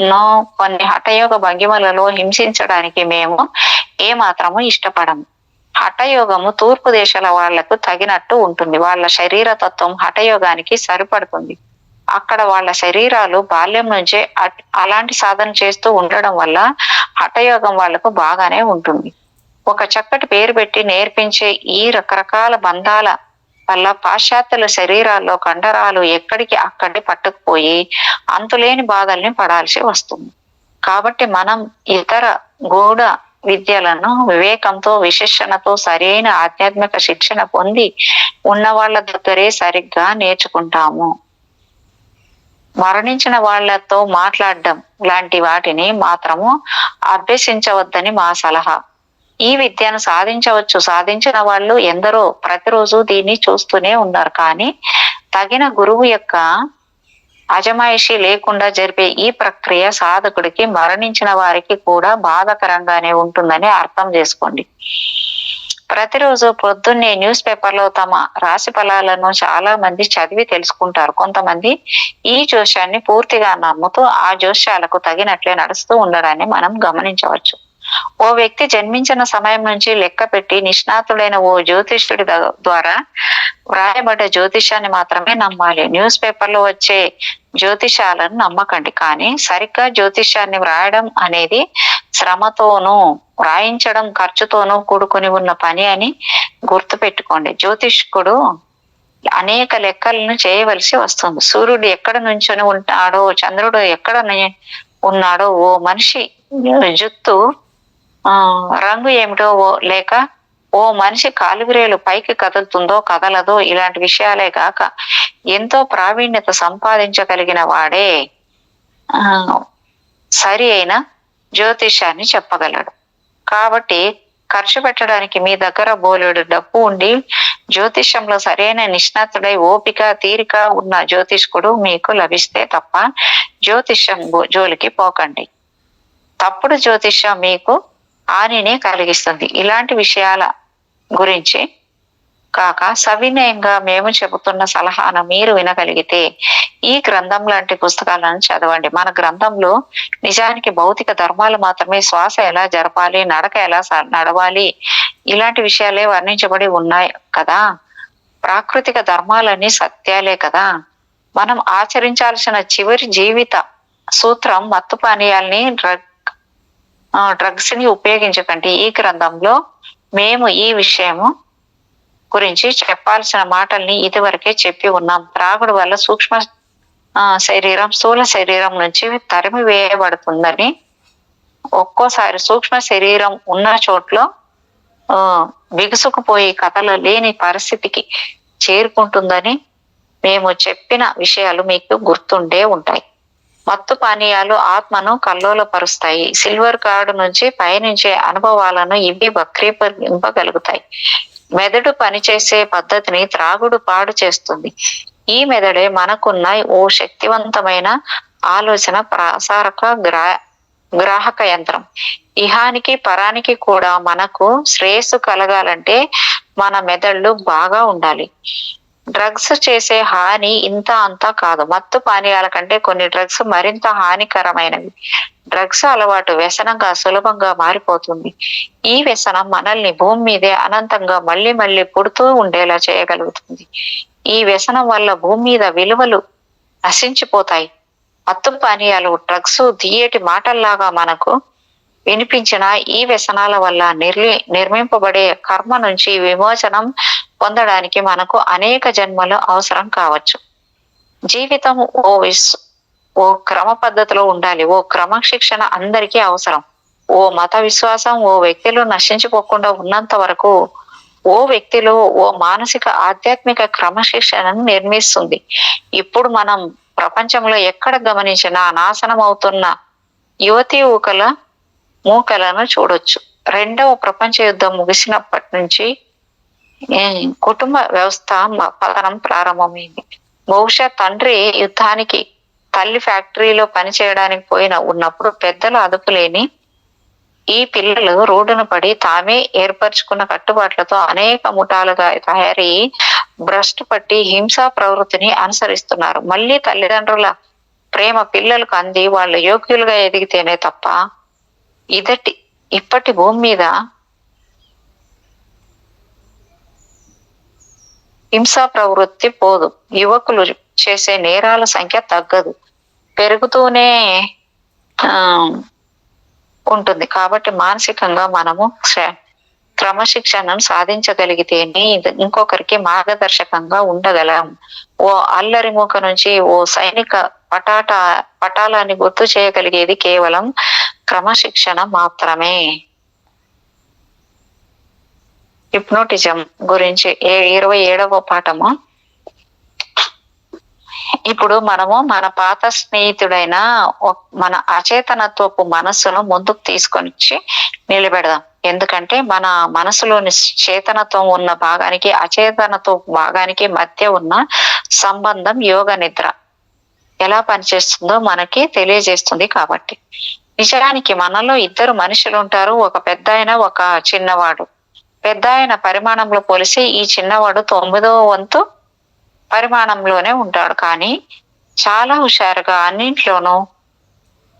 B: కొన్ని హఠయోగ భంగిమలలో హింసించడానికి మేము ఏమాత్రము ఇష్టపడము. హఠయోగము తూర్పు దేశాల వాళ్లకు తగినట్టు ఉంటుంది. వాళ్ళ శరీర తత్వం హఠయోగానికి సరిపడుతుంది. అక్కడ వాళ్ళ శరీరాలు బాల్యం నుంచే అలాంటి సాధన చేస్తూ ఉండడం వల్ల హఠయోగం వాళ్లకు బాగానే ఉంటుంది. ఒక చక్కటి పేరు పెట్టి నేర్పించే ఈ రకరకాల బంధాల వల్ల పాశ్చాత్యుల శరీరాల్లో కండరాలు ఎక్కడికి అక్కడి పట్టుకుపోయి అంతులేని బాధల్ని పడాల్సి వస్తుంది. కాబట్టి మనం ఇతర గూఢ విద్యలను వివేకంతో, విశిక్షణతో, సరైన ఆధ్యాత్మిక శిక్షణ పొంది ఉన్న వాళ్ళ దగ్గరే సరిగ్గా నేర్చుకుంటాము. మరణించిన వాళ్లతో మాట్లాడడం లాంటి వాటిని మాత్రము అభ్యసించవద్దని మా సలహా. ఈ విద్యను సాధించిన వాళ్ళు ఎందరో ప్రతిరోజు దీన్ని చూస్తూనే ఉన్నారు. కానీ తగిన గురువు యొక్క అజమాయిషి లేకుండా జరిపే ఈ ప్రక్రియ సాధకుడికి మరణించిన వారికి కూడా బాధాకరంగానే ఉంటుందని అర్థం చేసుకోండి. ప్రతిరోజు పొద్దున్నే న్యూస్ పేపర్లో తమ రాశి ఫలాలను చాలా మంది చదివి తెలుసుకుంటారు. కొంతమంది ఈ జోష్యాన్ని పూర్తిగా నమ్ముతూ ఆ జోష్యాలకు తగినట్లే నడుస్తూ ఉండడాన్ని మనం గమనించవచ్చు. ఓ వ్యక్తి జన్మించిన సమయం నుంచి లెక్క పెట్టి నిష్ణాతుడైన ఓ జ్యోతిష్యుడి ద్వారా వ్రాయబడ్డ జ్యోతిష్యాన్ని మాత్రమే నమ్మాలి. న్యూస్ పేపర్లో వచ్చే జ్యోతిషాలను నమ్మకండి. కానీ సరిగ్గా జ్యోతిష్యాన్ని వ్రాయడం అనేది శ్రమతోనూ వ్రాయించడం ఖర్చుతోనూ కూడుకొని ఉన్న పని అని గుర్తుపెట్టుకోండి. జ్యోతిష్కుడు అనేక లెక్కలను చేయవలసి వస్తుంది. సూర్యుడు ఎక్కడ నుంచొని ఉంటాడో, చంద్రుడు ఎక్కడ ఉన్నాడో, ఓ మనిషి జుత్తు రంగు ఏమిటో, లేక ఓ మనిషి కాలువిరేలు పైకి కదులుతుందో కదలదో, ఇలాంటి విషయాలే కాక ఎంతో ప్రావీణ్యత సంపాదించగలిగిన వాడే సరి అయిన జ్యోతిష్యాన్ని చెప్పగలడు. కాబట్టి ఖర్చు పెట్టడానికి మీ దగ్గర బోలెడు డబ్బు ఉండి జ్యోతిష్యంలో సరైన నిష్ణాతుడై ఓపిక తీరిక ఉన్న జ్యోతిష్కుడు మీకు లభిస్తే తప్ప జ్యోతిష్యం జోలికి పోకండి. తప్పుడు జ్యోతిష్యం మీకు హానిని కలిగిస్తుంది. ఇలాంటి విషయాల గురించి కాక సవినయంగా మేము చెబుతున్న సలహాను మీరు వినగలిగితే ఈ గ్రంథం లాంటి పుస్తకాలను చదవండి. మన గ్రంథంలో నిజానికి భౌతిక ధర్మాలు మాత్రమే, శ్వాస ఎలా జరపాలి, నడక ఎలా నడవాలి, ఇలాంటి విషయాలే వర్ణించబడి ఉన్నాయి కదా. ప్రాకృతిక ధర్మాలన్నీ సత్యాలే కదా. మనం ఆచరించాల్సిన చివరి జీవిత సూత్రం మత్తు పానీయాల్ని డ్రగ్స్ ని ఉపయోగించకండి. ఈ గ్రంథంలో మేము ఈ విషయము గురించి చెప్పాల్సిన మాటల్ని ఇదివరకే చెప్పి ఉన్నాం. త్రాగుడు వల్ల సూక్ష్మ శరీరం స్థూల శరీరం నుంచి తరిమి వేయబడుతుందని, ఒక్కోసారి సూక్ష్మ శరీరం ఉన్న చోట్లో బిగుసుకుపోయి కథలు లేని పరిస్థితికి చేరుకుంటుందని మేము చెప్పిన విషయాలు మీకు గుర్తుండే ఉంటాయి. మత్తు పానీయాలు ఆత్మను కల్లోలపరుస్తాయి. సిల్వర్ కార్డు నుంచి పయనించే అనుభవాలను ఇవి వక్రీకరింపగలుగుతాయి. మెదడు పనిచేసే పద్ధతిని త్రాగుడు పాడు చేస్తుంది. ఈ మెదడే మనకున్న ఓ శక్తివంతమైన ఆలోచన ప్రసారక గ్రాహక యంత్రం. ఇహానికి పరానికి కూడా మనకు శ్రేయస్సు కలగాలంటే మన మెదళ్ళు బాగా ఉండాలి. డ్రగ్స్ చేసే హాని ఇంత అంతా కాదు. మత్తు పానీయాల కంటే కొన్ని డ్రగ్స్ మరింత హానికరమైనవి. డ్రగ్స్ అలవాటు వ్యసనంగా సులభంగా మారిపోతుంది. ఈ వ్యసనం మనల్ని భూమి మీదే అనంతంగా మళ్ళీ మళ్ళీ పుడుతూ ఉండేలా చేయగలుగుతుంది. ఈ వ్యసనం వల్ల భూమి మీద విలువలు నశించిపోతాయి. మత్తు పానీయాలు, డ్రగ్స్ తీయటి మాటల్లాగా మనకు వినిపించిన ఈ వ్యసనాల వల్ల నిర్మింపబడే కర్మ నుంచి విమోచనం పొందడానికి మనకు అనేక జన్మలు అవసరం కావచ్చు. జీవితం ఓ క్రమ పద్ధతిలో ఉండాలి. ఓ క్రమశిక్షణ అందరికీ అవసరం. ఓ మత విశ్వాసం ఓ వ్యక్తిలో నశించిపోకుండా ఉన్నంత వరకు ఓ వ్యక్తిలో ఓ మానసిక ఆధ్యాత్మిక క్రమశిక్షణను నిర్మిస్తుంది. ఇప్పుడు మనం ప్రపంచంలో ఎక్కడ గమనించినా నాశనం అవుతున్న యువతీ మూకలను చూడొచ్చు. రెండవ ప్రపంచ యుద్ధం ముగిసినప్పటి నుంచి కుటుంబ వ్యవస్థ పతనం ప్రారంభమైంది. బహుశా తండ్రి యుద్ధానికి, తల్లి ఫ్యాక్టరీలో పనిచేయడానికి ఉన్నప్పుడు పెద్దలు అదుపులేని ఈ పిల్లలు రోడ్డున పడి తామే ఏర్పరచుకున్న కట్టుబాట్లతో అనేక ముఠాలుగా తయారీ భ్రష్టు పట్టి హింసా ప్రవృత్తిని అనుసరిస్తున్నారు. మళ్ళీ తల్లిదండ్రుల ప్రేమ పిల్లలకు అంది వాళ్ళు యోగ్యులుగా ఎదిగితేనే తప్ప ఇప్పటి భూమి మీద హింసా ప్రవృత్తి పోదు. యువకులు చేసే నేరాల సంఖ్య తగ్గదు, పెరుగుతూనే ఉంటుంది. కాబట్టి మానసికంగా మనము క్రమశిక్షణను సాధించగలిగితేనే ఇంకొకరికి మార్గదర్శకంగా ఉండగలం. ఓ అల్లరి మూక నుంచి ఓ సైనిక పటాలాన్ని గుర్తు చేయగలిగేది కేవలం క్రమశిక్షణ మాత్రమే. హిప్నోటిజం గురించి 27వ పాఠము. ఇప్పుడు మనము మన పాత స్నేహితుడైన మన అచేతనత్వపు మనస్సును ముందుకు తీసుకొని నిలబెడదాం. ఎందుకంటే మన మనసులోని చేతనత్వం ఉన్న భాగానికి అచేతనత్వ భాగానికి మధ్య ఉన్న సంబంధం యోగ నిద్ర ఎలా పనిచేస్తుందో మనకి తెలియజేస్తుంది. కాబట్టి నిజానికి మనలో ఇద్దరు మనుషులు ఉంటారు, ఒక పెద్దాయన, ఒక చిన్నవాడు. పెద్దాయన పరిమాణంలో పోలిసి ఈ చిన్నవాడు 9వ వంతు పరిమాణంలోనే ఉంటాడు. కానీ చాలా హుషారుగా అన్నింట్లోనూ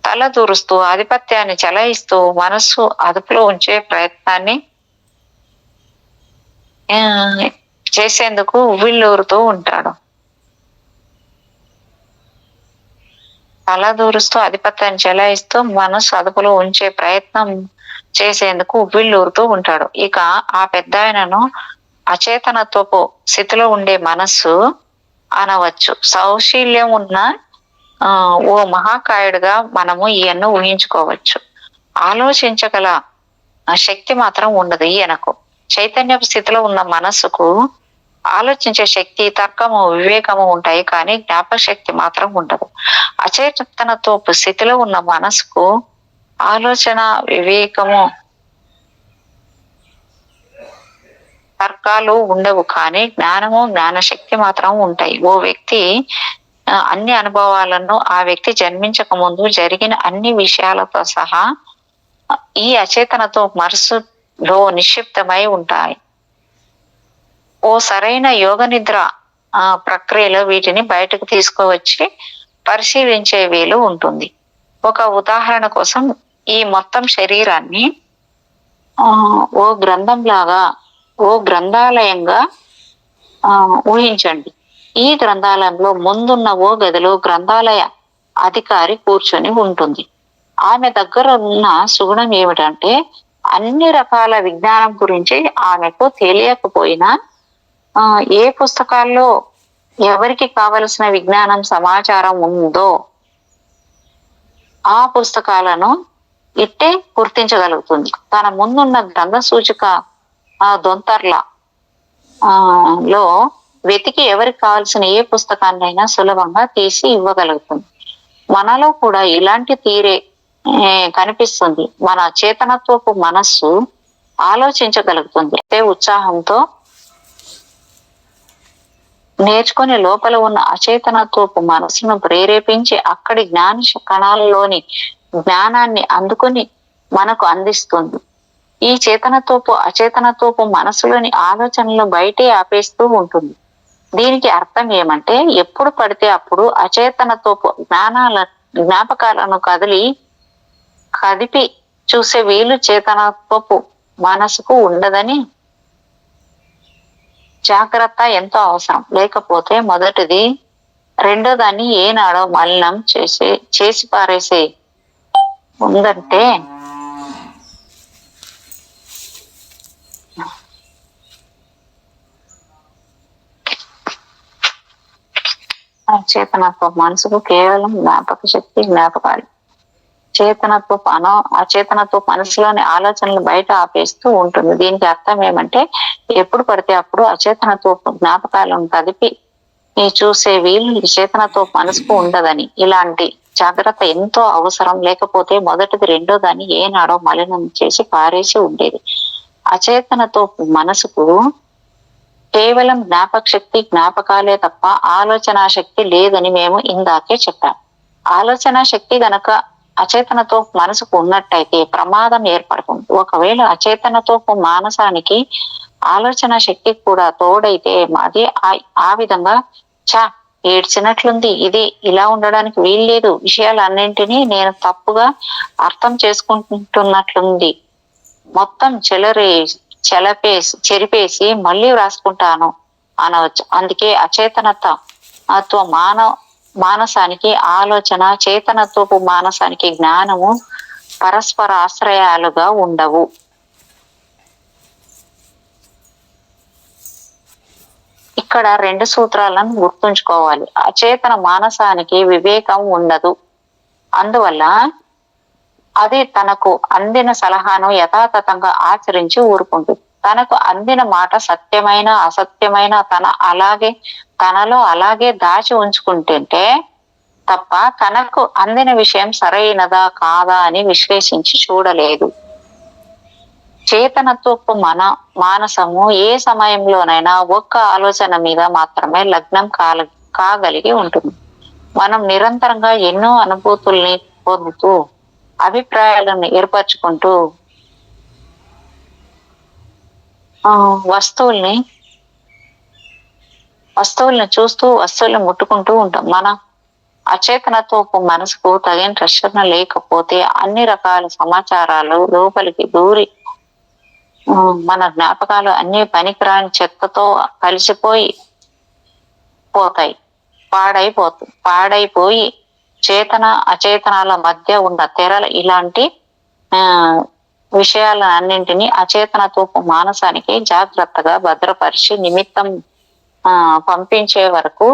B: తల దూరుస్తూ ఆధిపత్యాన్ని చెలాయిస్తూ మనస్సు అదుపులో ఉంచే ప్రయత్నాన్ని చేసేందుకు ఉవ్విళ్ళూరుతూ ఉంటాడు. తలదూరుస్తూ ఆధిపత్యాన్ని చెలాయిస్తూ మనసు అదుపులో ఉంచే ప్రయత్నం చేసేందుకు ఉవ్విళ్ళూరుతూ ఉంటాడు. ఇక ఆ పెద్దాయనను అచేతనత్వపు స్థితిలో ఉండే మనస్సు అనవచ్చు. సౌశీల్యం ఉన్న ఓ మహాకాయుడుగా మనము ఈయన్ను ఊహించుకోవచ్చు. ఆలోచించగల శక్తి మాత్రం ఉండదు ఈయనకు. చైతన్యపు స్థితిలో ఉన్న మనస్సుకు ఆలోచించే శక్తి, తర్కము, వివేకము ఉంటాయి, కానీ జ్ఞాపక శక్తి మాత్రం ఉండదు. అచేతనత్వపు స్థితిలో ఉన్న మనసుకు ఆలోచన, వివేకము, తర్కాలు ఉండవు, కానీ జ్ఞానము, జ్ఞానశక్తి మాత్రం ఉంటాయి. ఓ వ్యక్తి అన్ని అనుభవాలను ఆ వ్యక్తి జన్మించక ముందు జరిగిన అన్ని విషయాలతో సహా ఈ అచేతనతో మనసులో నిక్షిప్తమై ఉంటాయి. ఓ సరైన యోగ నిద్ర ప్రక్రియలో వీటిని బయటకు తీసుకువచ్చి పరిశీలించే వీలు ఉంటుంది. ఒక ఉదాహరణ కోసం ఈ మొత్తం శరీరాన్ని ఓ గ్రంథాలయంగా ఊహించండి. ఈ గ్రంథాలయంలో ముందున్న ఓ గదిలో గ్రంథాలయ అధికారి కూర్చొని ఉంటుంది. ఆమె దగ్గర ఉన్న సుగుణం ఏమిటంటే, అన్ని రకాల విజ్ఞానం గురించి ఆమెకు తెలియకపోయినా ఏ పుస్తకాల్లో ఎవరికి కావలసిన విజ్ఞానం సమాచారం ఉందో ఆ పుస్తకాలను ఇట్టే గుర్తించగలుగుతుంది. తన ముందున్న గ్రంథ సూచిక దొంతర్ల లో వెతికి ఎవరికి కావాల్సిన ఏ పుస్తకాన్నైనా సులభంగా తీసి ఇవ్వగలుగుతుంది. మనలో కూడా ఇలాంటి తీరే కనిపిస్తుంది. మన చేతనత్వపు మనస్సు ఆలోచించగలుగుతుంది. అదే ఉత్సాహంతో నేర్చుకుని లోపల ఉన్న అచేతనత్వపు మనసును ప్రేరేపించి అక్కడి జ్ఞాన కణాలలోని జ్ఞానాన్ని అందుకుని మనకు అందిస్తుంది. ఈ చేతనత్వపు అచేతనత్వపు మనసులోని ఆలోచనలు బయటే ఆపేస్తూ ఉంటుంది. దీనికి అర్థం ఏమంటే, ఎప్పుడు పడితే అప్పుడు అచేతనత్వపు జ్ఞాపకాలను కదిపి చూసే వీలు చేతనత్వపు మనసుకు ఉండదని. జాగ్రత్త ఎంతో అవసరం. లేకపోతే మొదటిది రెండో దాన్ని ఏనాడో మలినం చేసి పారేసే ఉందంటే చేతనత్వ మనసుకు కేవలం జ్ఞాపక శక్తి, జ్ఞాపకాలు. అచేతనత్వ మనసులోని ఆలోచనలు బయట ఆపేస్తూ ఉంటుంది. దీనికి అర్థం ఏమంటే, ఎప్పుడు పడితే అప్పుడు అచేతనత్వ జ్ఞాపకాలను కదిపి చూసే వీలు చేతనత్వ మనసుకు ఉండదని. ఇలాంటి జాగ్రత్త ఎంతో అవసరం. లేకపోతే మొదటిది రెండో దాన్ని ఏనాడో మలినం చేసి పారేసి ఉండేది. అచేతనత్వ మనసుకు కేవలం జ్ఞాపక శక్తి, జ్ఞాపకాలే తప్ప ఆలోచనా శక్తి లేదని మేము ఇందాకే చెప్పాం. ఆలోచనా శక్తి గనక అచేతనతో మనసుకు ఉన్నట్టయితే ప్రమాదం ఏర్పడుతుంది. ఒకవేళ అచేతనతో మానసానికి ఆలోచన శక్తి కూడా తోడైతే అది ఆ విధంగా ఏడ్చినట్లుంది, ఇది ఇలా ఉండడానికి వీల్లేదు, విషయాలన్నింటినీ నేను తప్పుగా అర్థం చేసుకుంటున్నట్లుంది, మొత్తం చెరిపేసి మళ్ళీ వ్రాసుకుంటాను అనవచ్చు. అందుకే అచేతనత్వ మానసానికి ఆలోచన, చేతనత్వపు మానసానికి జ్ఞానము పరస్పర ఆశ్రయాలుగా ఉండవు. ఇక్కడ రెండు సూత్రాలను గుర్తుంచుకోవాలి. అచేతన మానసానికి వివేకం ఉండదు. అందువల్ల అది తనకు అందిన సలహాను యథాతథంగా ఆచరించి ఊరుకుంటుంది. తనకు అందిన మాట సత్యమైన అసత్యమైన తనలో అలాగే దాచి ఉంచుకుంటుంటే తప్ప తనకు అందిన విషయం సరైనదా కాదా అని విశ్లేషించి చూడలేదు. చేతనత్వపు మానసము ఏ సమయంలోనైనా ఒక్క ఆలోచన మీద మాత్రమే లగ్నం కాగలిగి ఉంటుంది. మనం నిరంతరంగా ఎన్నో అనుభూతుల్ని పొందుతూ అభిప్రాయాలను ఏర్పరచుకుంటూ వస్తువుల్ని చూస్తూ వస్తువుల్ని ముట్టుకుంటూ ఉంటాం. మన అచేతనత్వపు మనసుకు తగిన రక్షణ లేకపోతే అన్ని రకాల సమాచారాలు లోపలికి దూరి మన జ్ఞాపకాలు అన్ని పనికిరాని చెత్తతో కలిసిపోయి పాడైపోయి చేతన అచేతనాల మధ్య ఉన్న తెరల ఇలాంటి ఆ విషయాలన్నింటినీ అచేతనత్వపు మానసానికి జాగ్రత్తగా భద్రపరిచి నిమిత్తం పంపించే వరకు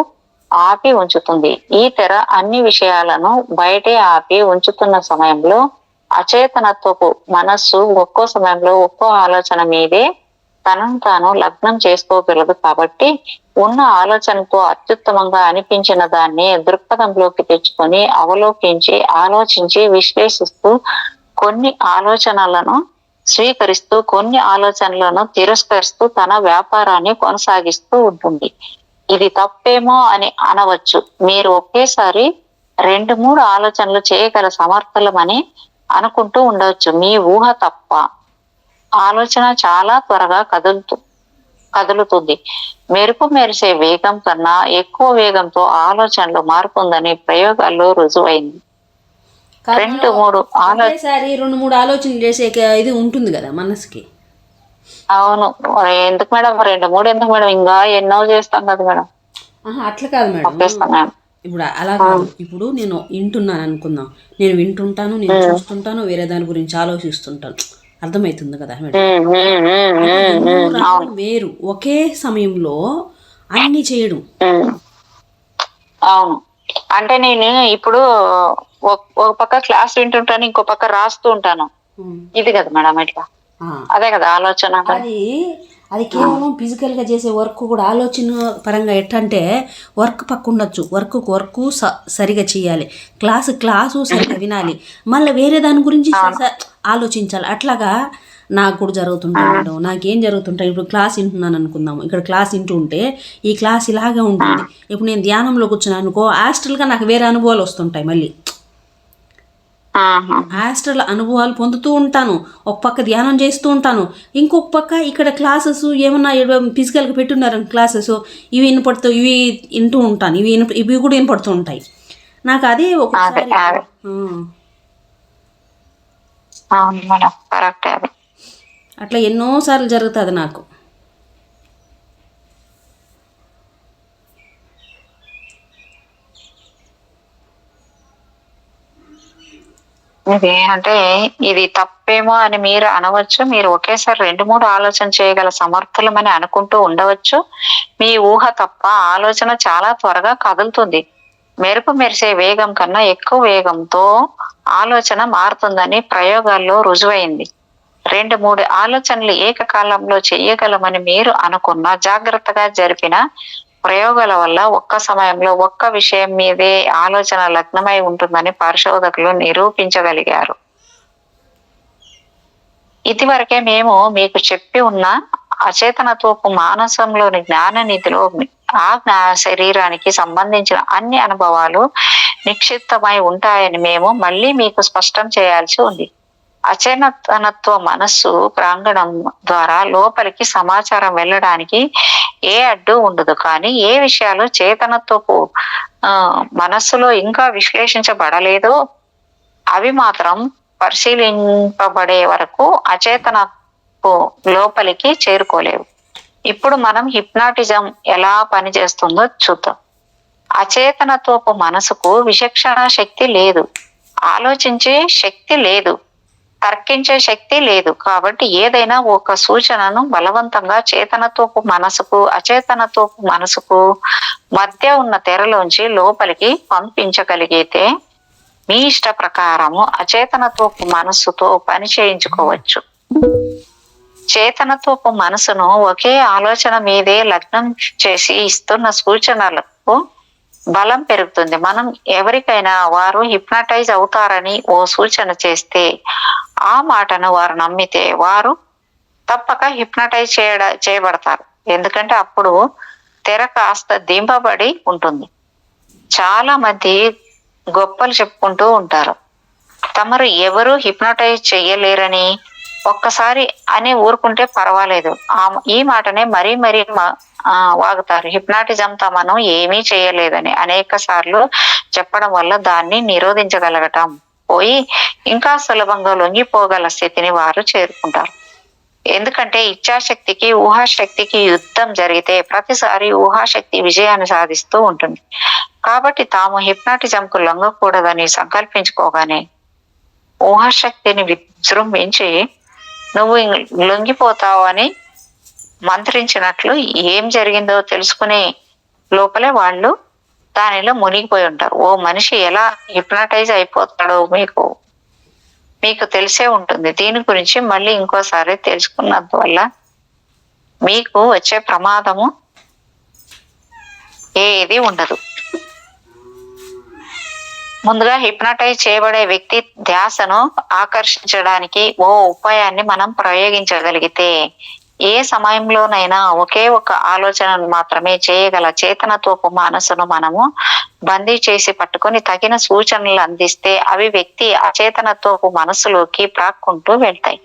B: ఆపి ఉంచుతుంది. ఈ తెర అన్ని విషయాలను బయటే ఆపి ఉంచుతున్న సమయంలో అచేతనత్వపు మనస్సు ఒక్కో సమయంలో ఒక్కో ఆలోచన మీదే తనను తాను లగ్నం చేసుకోగలదు. కాబట్టి ఉన్న ఆలోచనతో అత్యుత్తమంగా అనిపించిన దాన్ని దృక్పథంలోకి తెచ్చుకొని అవలోకించి ఆలోచించి విశ్లేషిస్తూ కొన్ని ఆలోచనలను స్వీకరిస్తూ కొన్ని ఆలోచనలను తిరస్కరిస్తూ తన వ్యాపారాన్ని కొనసాగిస్తూ ఉంటుంది. ఇది తప్పేమో అని అనవచ్చు. మీరు ఒకేసారి 2-3 ఆలోచనలు చేయగల సమర్థులమని అనుకుంటూ ఉండవచ్చు. మీ ఊహ తప్ప. ఆలోచన చాలా త్వరగా కదులుతుంది. మెరుపు మెరిసే వేగం కన్నా ఎక్కువ వేగంతో ఆలోచనలు మారుతుందని ప్రయోగాల్లో రుజువైంది. 2-3
A: ఒకేసారి 2-3 ఆలోచనలు చేసే ఇది ఉంటుంది కదా మనసుకి.
B: అవును. ఎందుకు మేడం 2-3 ఎందుకు మేడం, ఇంకా ఎన్నో చేస్తాం కదా మేడం.
A: అట్లా కాదు మేడం, ఇప్పుడు అలా కాదు. ఇప్పుడు నేను వింటున్నాను అనుకుందాం, నేను వింటుంటాను, నేను చూస్తుంటాను, వేరే దాని గురించి ఆలోచిస్తుంటాను. అర్థమవుతుంది కదా మేడం. వేరు ఒకే సమయంలో అన్ని చేయడం.
B: అవును. అంటే నేను ఇప్పుడు ఒక పక్క క్లాస్ వింటుంటాను, ఇంకో పక్క రాస్తూ ఉంటాను. ఇది కదా మేడం ఇట్లా. అదే కదా ఆలోచన.
A: అది కేవలం ఫిజికల్గా చేసే వర్క్ కూడా ఆలోచన పరంగా ఎట్టంటే వర్క్ పక్క ఉండొచ్చు, వర్క్ సరిగా చేయాలి, క్లాసు సరిగా వినాలి, మళ్ళీ వేరే దాని గురించి ఆలోచించాలి. అట్లాగా నాకు కూడా జరుగుతుంటాయి మేడం. నాకేం జరుగుతుంటాయి, ఇప్పుడు క్లాస్ వింటున్నాను అనుకుందాము, ఇక్కడ క్లాస్ వింటూ ఉంటే ఈ క్లాస్ ఇలాగే ఉంటుంది. ఇప్పుడు నేను ధ్యానంలో కూర్చున్నాను అనుకో, హాస్టల్గా నాకు వేరే అనుభవాలు వస్తుంటాయి. మళ్ళీ హాస్టల్ అనుభవాలు పొందుతూ ఉంటాను. ఒక పక్క ధ్యానం చేస్తూ ఉంటాను, ఇంకొక పక్క ఇక్కడ క్లాసెస్ ఏమన్నా ఫిజికల్గా పెట్టున్నారు క్లాసెస్, ఇవి వింటూ ఉంటాను, ఇవి కూడా వినపడుతూ ఉంటాయి నాకు. అదే ఒకసారి అట్లా ఎన్నోసార్లు జరుగుతుంది నాకు.
B: ఇది అంటే ఇది తప్పేమో అని మీరు అనవచ్చు. మీరు ఒకేసారి 2-3 ఆలోచన చేయగల సమర్థులమని అనుకుంటూ ఉండవచ్చు. మీ ఊహ తప్ప. ఆలోచన చాలా త్వరగా కదులుతుంది. మెరుపు మెరిసే వేగం కన్నా ఎక్కువ వేగంతో ఆలోచన మారుతుందని ప్రయోగాల్లో రుజువైంది. 2-3 ఆలోచనలు ఏకకాలంలో చెయ్యగలమని మీరు అనుకున్న జాగ్రత్తగా జరిపిన ప్రయోగాల వల్ల ఒక్క సమయంలో ఒక్క విషయం మీదే ఆలోచన లగ్నమై ఉంటుందని పరిశోధకులు నిరూపించగలిగారు. ఇదివరకే మేము మీకు చెప్పి ఉన్న అచేతనత్వపు మానసంలోని జ్ఞాన నిధిలో ఆ శరీరానికి సంబంధించిన అన్ని అనుభవాలు నిక్షిప్తమై ఉంటాయని మేము మళ్ళీ మీకు స్పష్టం చేయాల్సి ఉంది. అచేతనత్వ మనస్సు ప్రాంగణం ద్వారా లోపలికి సమాచారం వెళ్ళడానికి ఏ అడ్డు ఉండదు. కానీ ఏ విషయాలు చేతనత్వపు మనస్సులో ఇంకా విశ్లేషించబడలేదో అవి మాత్రం పరిశీలింపబడే వరకు అచేతనపు లోపలికి చేరుకోలేవు. ఇప్పుడు మనం హిప్నాటిజం ఎలా పనిచేస్తుందో చూద్దాం. అచేతనత్వపు మనసుకు విచక్షణ శక్తి లేదు, ఆలోచించే శక్తి లేదు, తర్కించే శక్తి లేదు. కాబట్టి ఏదైనా ఒక సూచనను బలవంతంగా చేతనత్వపు మనసుకు అచేతనత్వపు మనసుకు మధ్య ఉన్న తెరలోంచి లోపలికి పంపించగలిగితే మీ ఇష్ట ప్రకారము అచేతనత్వపు మనస్సుతో పని చేయించుకోవచ్చు. చేతనత్వపు మనసును ఒకే ఆలోచన మీదే లగ్నం చేసి ఇస్తున్న సూచనలకు బలం పెరుగుతుంది. మనం ఎవరికైనా వారు హిప్నటైజ్ అవుతారని ఓ సూచన చేస్తే ఆ మాటను వారు నమ్మితే వారు తప్పక హిప్నటైజ్ చేయబడతారు. ఎందుకంటే అప్పుడు తెర కాస్త దింపబడి ఉంటుంది. చాలా మంది గొప్పలు చెప్పుకుంటూ ఉంటారు, తమరు ఎవరు హిప్నటైజ్ చెయ్యలేరని. ఒక్కసారి అని ఊరుకుంటే పర్వాలేదు, ఈ మాటనే మరీ వాగుతారు. హిప్నాటిజం తమను ఏమీ చేయలేదని అనేక సార్లు చెప్పడం వల్ల దాన్ని నిరోధించగలగటం పోయి ఇంకా సులభంగా లొంగిపోగల స్థితిని వారు చేరుకుంటారు. ఎందుకంటే ఇచ్ఛాశక్తికి ఊహాశక్తికి యుద్ధం జరిగితే ప్రతిసారి ఊహాశక్తి విజయాన్ని సాధిస్తూ ఉంటుంది. కాబట్టి తాము హిప్నాటిజంకు లొంగకూడదని సంకల్పించుకోగానే ఊహాశక్తిని విజృంభించి నువ్వు లొంగిపోతావు అని మంత్రించినట్లు ఏం జరిగిందో తెలుసుకునే లోపలే వాళ్ళు దానిలో మునిగిపోయి ఉంటారు. ఓ మనిషి ఎలా హిప్నటైజ్ అయిపోతాడో మీకు తెలిసే ఉంటుంది. దీని గురించి మళ్ళీ ఇంకోసారి తెలుసుకున్నందువల్ల మీకు వచ్చే ప్రమాదము ఏది ఉండదు. ముందుగా హిప్నటైజ్ చేయబడే వ్యక్తి ధ్యాసను ఆకర్షించడానికి ఓ ఉపాయాన్ని మనం ప్రయోగించగలిగితే ఏ సమయంలోనైనా ఒకే ఒక ఆలోచనను మాత్రమే చేయగల చేతనత్వపు మనసును మనము బందీ చేసి పట్టుకొని తగిన సూచనలు అందిస్తే అవి వ్యక్తి అచేతనత్వపు మనసులోకి ప్రాక్కుంటూ వెళ్తాయి.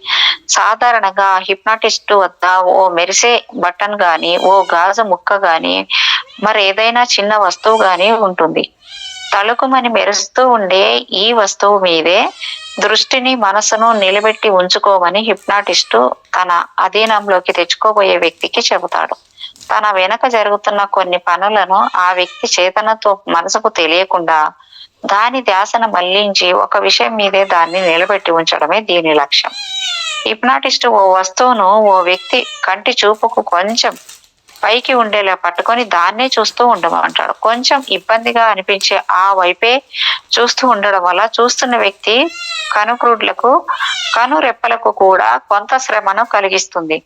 B: సాధారణంగా హిప్నాటిస్టు వద్ద ఓ మెరిసే బటన్ గాని, ఓ గాజు ముక్క గాని, మరేదైనా చిన్న వస్తువు గాని ఉంటుంది. తళుకుమని మెరుస్తూ ఉండే ఈ వస్తువు మీదే దృష్టిని మనసును నిలబెట్టి ఉంచుకోమని హిప్నాటిస్టు తన అధీనంలోకి తెచ్చుకోబోయే వ్యక్తికి చెబుతాడు. తన వెనక జరుగుతున్న కొన్ని పనులను ఆ వ్యక్తి చేతనతో మనసుకు తెలియకుండా దాని ధ్యాసను మళ్లించి ఒక విషయం మీదే దాన్ని నిలబెట్టి ఉంచడమే దీని లక్ష్యం. హిప్నాటిస్టు ఓ వస్తువును ఓ వ్యక్తి కంటి చూపుకు కొంచెం పైకి ఉండేలా పట్టుకొని దాన్నే చూస్తూ ఉండమంటాడు. కొంచెం ఇబ్బందిగా అనిపించే ఆ వైపే చూస్తూ ఉండడం వల్ల చూస్తున్న వ్యక్తి కనుక్రుడ్లకు కనురెప్పలకు కూడా కొంత శ్రమను కలిగిస్తుంది.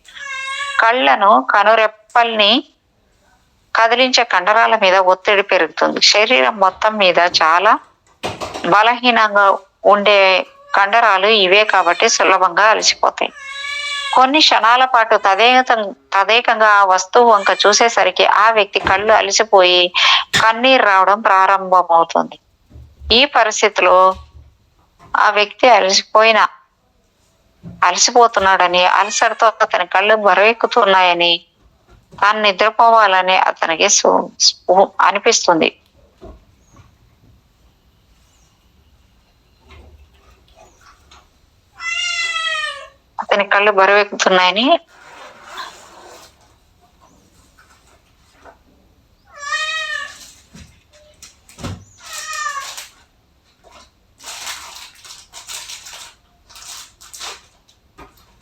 B: కళ్ళను కనురెప్పల్ని కదిలించే కండరాల మీద ఒత్తిడి పెరుగుతుంది. శరీరం మొత్తం మీద చాలా బలహీనంగా ఉండే కండరాలు ఇవే కాబట్టి సులభంగా అలసిపోతాయి. కొన్ని క్షణాల పాటు తదేకంగా ఆ వస్తువు వంక చూసేసరికి ఆ వ్యక్తి కళ్ళు అలసిపోయి కన్నీరు రావడం ప్రారంభమవుతుంది. ఈ పరిస్థితిలో ఆ వ్యక్తి అలసిపోతున్నాడని, అలసటతో అతని కళ్ళు బరువెక్కుతున్నాయని, తాను నిద్రపోవాలని అతనికి అనిపిస్తుంది. అతని కళ్ళు బరువెక్కుతున్నాయని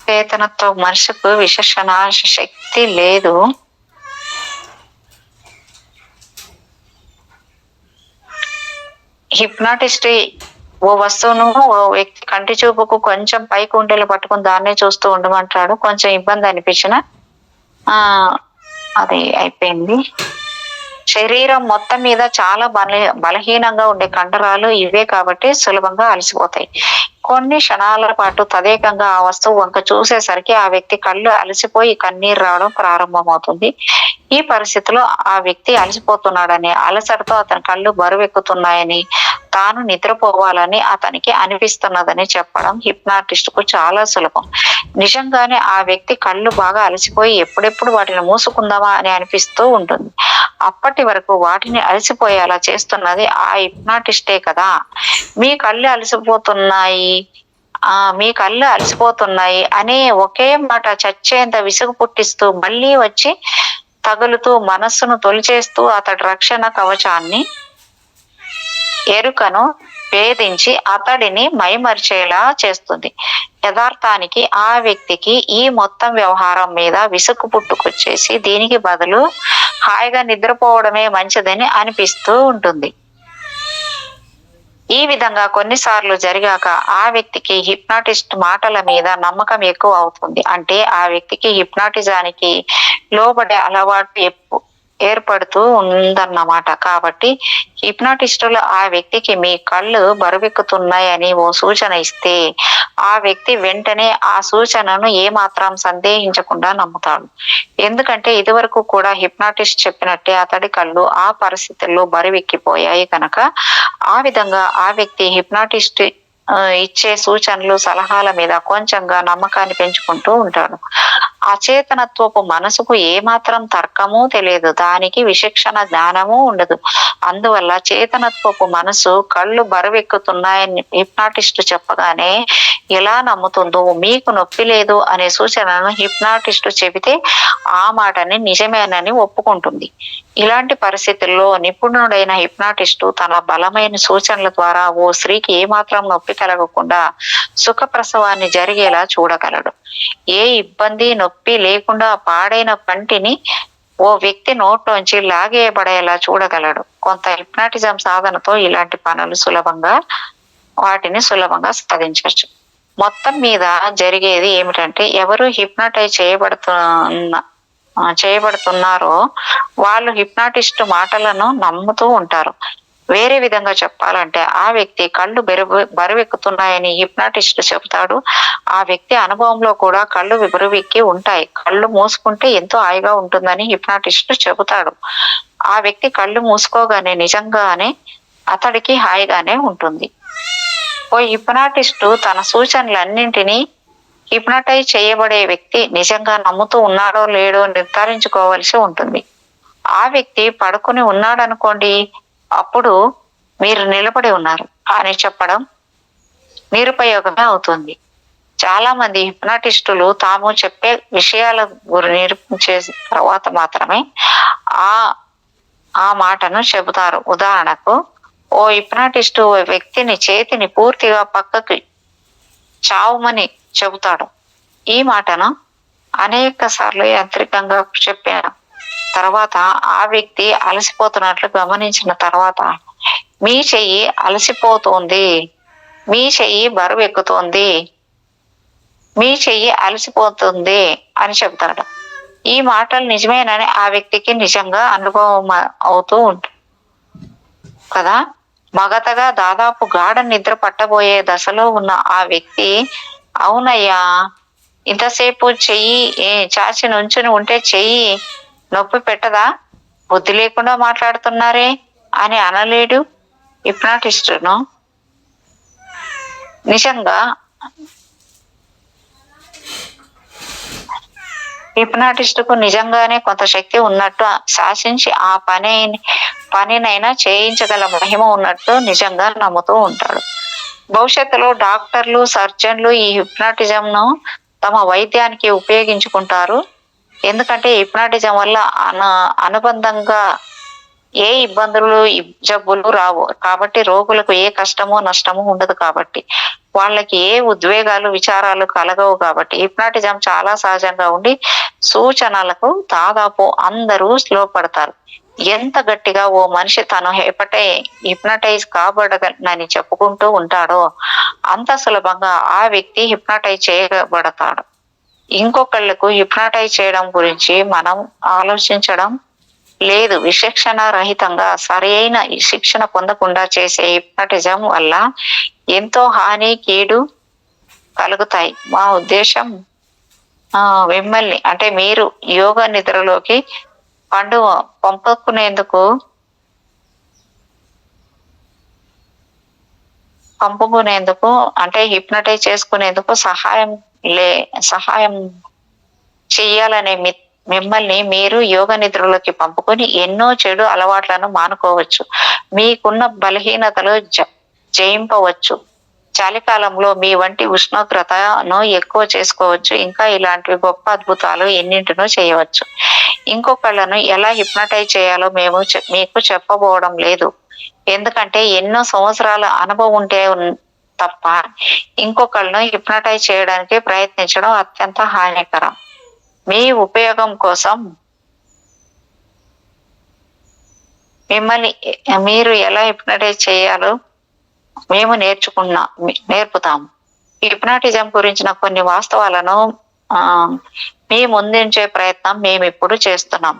B: చేతనతో మనిషికి విశేషణ శక్తి లేదు. హిప్నాటిస్ట్ ఓ వస్తువును ఓ వ్యక్తి కంటి చూపుకు కొంచెం పైకి ఉండేలా పట్టుకుని దాన్నే చూస్తూ ఉండమంటాడు. కొంచెం ఇబ్బంది అనిపించిన అది అయిపోయింది. శరీరం మొత్తం మీద చాలా బలహీనంగా ఉండే కండరాలు ఇవే కాబట్టి సులభంగా అలసిపోతాయి. కొన్ని క్షణాల పాటు తదేకంగా ఆ వస్తువు వంక చూసేసరికి ఆ వ్యక్తి కళ్ళు అలసిపోయి కన్నీరు రావడం ప్రారంభమవుతుంది. ఈ పరిస్థితిలో ఆ వ్యక్తి అలసిపోతున్నాడని, అలసటతో అతని కళ్ళు బరువెక్కుతున్నాయని, తాను నిద్రపోవాలని అతనికి అనిపిస్తున్నదని చెప్పడం హిప్నాటిస్ట్ కు చాలా సులభం. నిజంగానే ఆ వ్యక్తి కళ్ళు బాగా అలసిపోయి ఎప్పుడెప్పుడు వాటిని మూసుకుందామా అని అనిపిస్తూ ఉంటుంది. అప్పటి వరకు వాటిని అలసిపోయేలా చేస్తున్నది ఆ హిప్నాటిస్టే కదా. మీ కళ్ళు అలసిపోతున్నాయి అనే ఒకే మాట చచ్చేంత విసుగు పుట్టిస్తూ మళ్ళీ వచ్చి తగులుతూ మనస్సును తొలిచేస్తూ అతడి రక్షణ కవచాన్ని ఎరుకను భేదించి అతడిని మైమరిచేలా చేస్తుంది. యథార్థానికి ఆ వ్యక్తికి ఈ మొత్తం వ్యవహారం మీద విసుగు పుట్టుకొచ్చేసి దీనికి బదులు హాయిగా నిద్రపోవడమే మంచిదని అనిపిస్తూ ఉంటుంది. ఈ విధంగా కొన్నిసార్లు జరిగాక ఆ వ్యక్తికి హిప్నాటిస్ట్ మాటల మీద నమ్మకం ఎక్కువ అవుతుంది. అంటే ఆ వ్యక్తికి హిప్నాటిజానికి లోబడే అలవాటు ఏర్పడుతూ ఉందన్నమాట. కాబట్టి హిప్నాటిస్టులు ఆ వ్యక్తికి మీ కళ్ళు బరువెక్కుతున్నాయని ఓ సూచన ఇస్తే ఆ వ్యక్తి వెంటనే ఆ సూచనను ఏమాత్రం సందేహించకుండా నమ్ముతాడు. ఎందుకంటే ఇదివరకు కూడా హిప్నాటిస్ట్ చెప్పినట్టే అతడి కళ్ళు ఆ పరిస్థితుల్లో బరువెక్కిపోయాయి కనుక ఆ విధంగా ఆ వ్యక్తి హిప్నాటిస్ట్ ఇచ్చే సూచనలు సలహాల మీద కొంచెంగా నమ్మకాన్ని పెంచుకుంటూ ఉంటాడు. అచేతనత్వపు మనసుకు ఏమాత్రం తర్కము తెలియదు, దానికి విచక్షణ జ్ఞానము ఉండదు. అందువల్ల చేతనత్వపు మనసు కళ్ళు బరువెక్కుతున్నాయని హిప్నాటిస్ట్ చెప్పగానే ఎలా నమ్ముతుందో, మీకు నొప్పి లేదు అనే సూచనను హిప్నాటిస్ట్ చెబితే ఆ మాటని నిజమేనని ఒప్పుకుంటుంది. ఇలాంటి పరిస్థితుల్లో నిపుణుడైన హిప్నాటిస్టు తన బలమైన సూచనల ద్వారా ఓ స్త్రీకి ఏమాత్రం నొప్పి కలగకుండా సుఖప్రసవాన్ని జరిగేలా చూడగలడు. ఏ ఇబ్బంది నొప్పి లేకుండా పాడైన పంటిని ఓ వ్యక్తి నోట్లోంచి లాగేయబడేలా చూడగలడు. కొంత హిప్నాటిజం సాధనతో ఇలాంటి పనులు వాటిని సులభంగా సాధించవచ్చు. మొత్తం మీద జరిగేది ఏమిటంటే, ఎవరు హిప్నటైజ్ చేయబడుతున్నారో వాళ్ళు హిప్నాటిస్ట్ మాటలను నమ్ముతూ ఉంటారు. వేరే విధంగా చెప్పాలంటే, ఆ వ్యక్తి కళ్ళు బరువెక్కుతున్నాయని హిప్నాటిస్ట్ చెబుతాడు. ఆ వ్యక్తి అనుభవంలో కూడా కళ్ళు బరువెక్కి ఉంటాయి. కళ్ళు మూసుకుంటే ఎంతో హాయిగా ఉంటుందని హిప్నాటిస్ట్ చెబుతాడు. ఆ వ్యక్తి కళ్ళు మూసుకోగానే నిజంగానే అతడికి హాయిగానే ఉంటుంది. ఓ హిప్నాటిస్టు తన సూచనలన్నింటినీ హిప్నటైజ్ చేయబడే వ్యక్తి నిజంగా నమ్ముతూ ఉన్నాడో లేడో నిర్ధారించుకోవలసి ఉంటుంది. ఆ వ్యక్తి పడుకుని ఉన్నాడనుకోండి, అప్పుడు మీరు నిలబడి ఉన్నారు అని చెప్పడం నిరుపయోగమే అవుతుంది. చాలా మంది హిప్నాటిస్టులు తాము చెప్పే విషయాల నిరూపించే తర్వాత మాత్రమే ఆ మాటను చెబుతారు. ఉదాహరణకు, ఓ హిప్నాటిస్టు ఓ వ్యక్తిని చేతిని పూర్తిగా పక్కకి చావుమని చెబుతాడు. ఈ మాటను అనేక సార్లు యాంత్రికంగా చెప్పిన తర్వాత ఆ వ్యక్తి అలసిపోతున్నట్లు గమనించిన తర్వాత, మీ చెయ్యి అలసిపోతుంది, మీ చెయ్యి బరువు ఎక్కుతోంది, మీ చెయ్యి అలసిపోతుంది అని చెబుతాడు. ఈ మాటలు నిజమేనని ఆ వ్యక్తికి నిజంగా అనుభవం అవుతూ ఉంటుంది కదా. మగతగా దాదాపు గాఢ నిద్ర పట్టబోయే దశలో ఉన్న ఆ వ్యక్తి, అవునయ్యా, ఇంతసేపు చెయ్యి చాచి నుంచుని ఉంటే చెయ్యి నొప్పి పెట్టదా, బుద్ధి లేకుండా మాట్లాడుతున్నారే అని అనలేడు. హిప్నాటిస్టును నిజంగా హిప్నాటిస్టుకు నిజంగానే కొంత శక్తి ఉన్నట్టు శాసించి ఆ పనినైనా చేయించగల మహిమ ఉన్నట్టు నిజంగా నమ్ముతూ ఉంటాడు. భవిష్యత్తులో డాక్టర్లు, సర్జన్లు ఈ హిప్నాటిజంను తమ వైద్యానికి ఉపయోగించుకుంటారు. ఎందుకంటే హిప్నాటిజం వల్ల అనుబంధంగా ఏ ఇబ్బందులు, జబ్బులు రావు కాబట్టి, రోగులకు ఏ కష్టమో నష్టమో ఉండదు కాబట్టి, వాళ్ళకి ఏ ఉద్వేగాలు, విచారాలు కలగవు కాబట్టి, హిప్నాటిజం చాలా సహజంగా ఉండి సూచనలకు దాదాపు అందరూ పడతారు. ఎంత గట్టిగా ఓ మనిషి తను హిప్నటైజ్ కాబడనని చెప్పుకుంటూ ఉంటాడో అంత సులభంగా ఆ వ్యక్తి హిప్నటైజ్ చేయబడతాడు. ఇంకొకళ్ళకు హిప్నటైజ్ చేయడం గురించి మనం ఆలోచించడం లేదు. విచక్షణ రహితంగా సరైన శిక్షణ పొందకుండా చేసే హిప్నటిజం వల్ల ఎంతో హాని, కీడు కలుగుతాయి. మా ఉద్దేశం మిమ్మల్ని, అంటే మీరు యోగ నిద్రలోకి పంపుకునేందుకు అంటే హిప్నటైజ్ చేసుకునేందుకు సహాయం చెయ్యాలనే మిమ్మల్ని మీరు యోగ నిద్రలోకి పంపుకొని ఎన్నో చెడు అలవాట్లను మానుకోవచ్చు. మీకున్న బలహీనతలు జయింపవచ్చు. చలికాలంలో మీ వంటి ఉష్ణోగ్రతను ఎక్కువ చేసుకోవచ్చు. ఇంకా ఇలాంటివి గొప్ప అద్భుతాలు ఎన్నింటినో చేయవచ్చు. ఇంకొకళ్ళను ఎలా హిప్నటైజ్ చేయాలో మేము మీకు చెప్పబోవడం లేదు. ఎందుకంటే ఎన్నో సంవత్సరాల అనుభవం ఉంటే తప్ప ఇంకొకళ్ళను హిప్నటైజ్ చేయడానికి ప్రయత్నించడం అత్యంత హానికరం. మీ ఉపయోగం కోసం మిమ్మల్ని మీరు ఎలా హిప్నటైజ్ చేయాలో మేము నేర్పుతాము. హిప్నాటిజం గురించిన కొన్ని వాస్తవాలను మీ ముందుంచే ప్రయత్నం మేము ఇప్పుడు చేస్తున్నాం.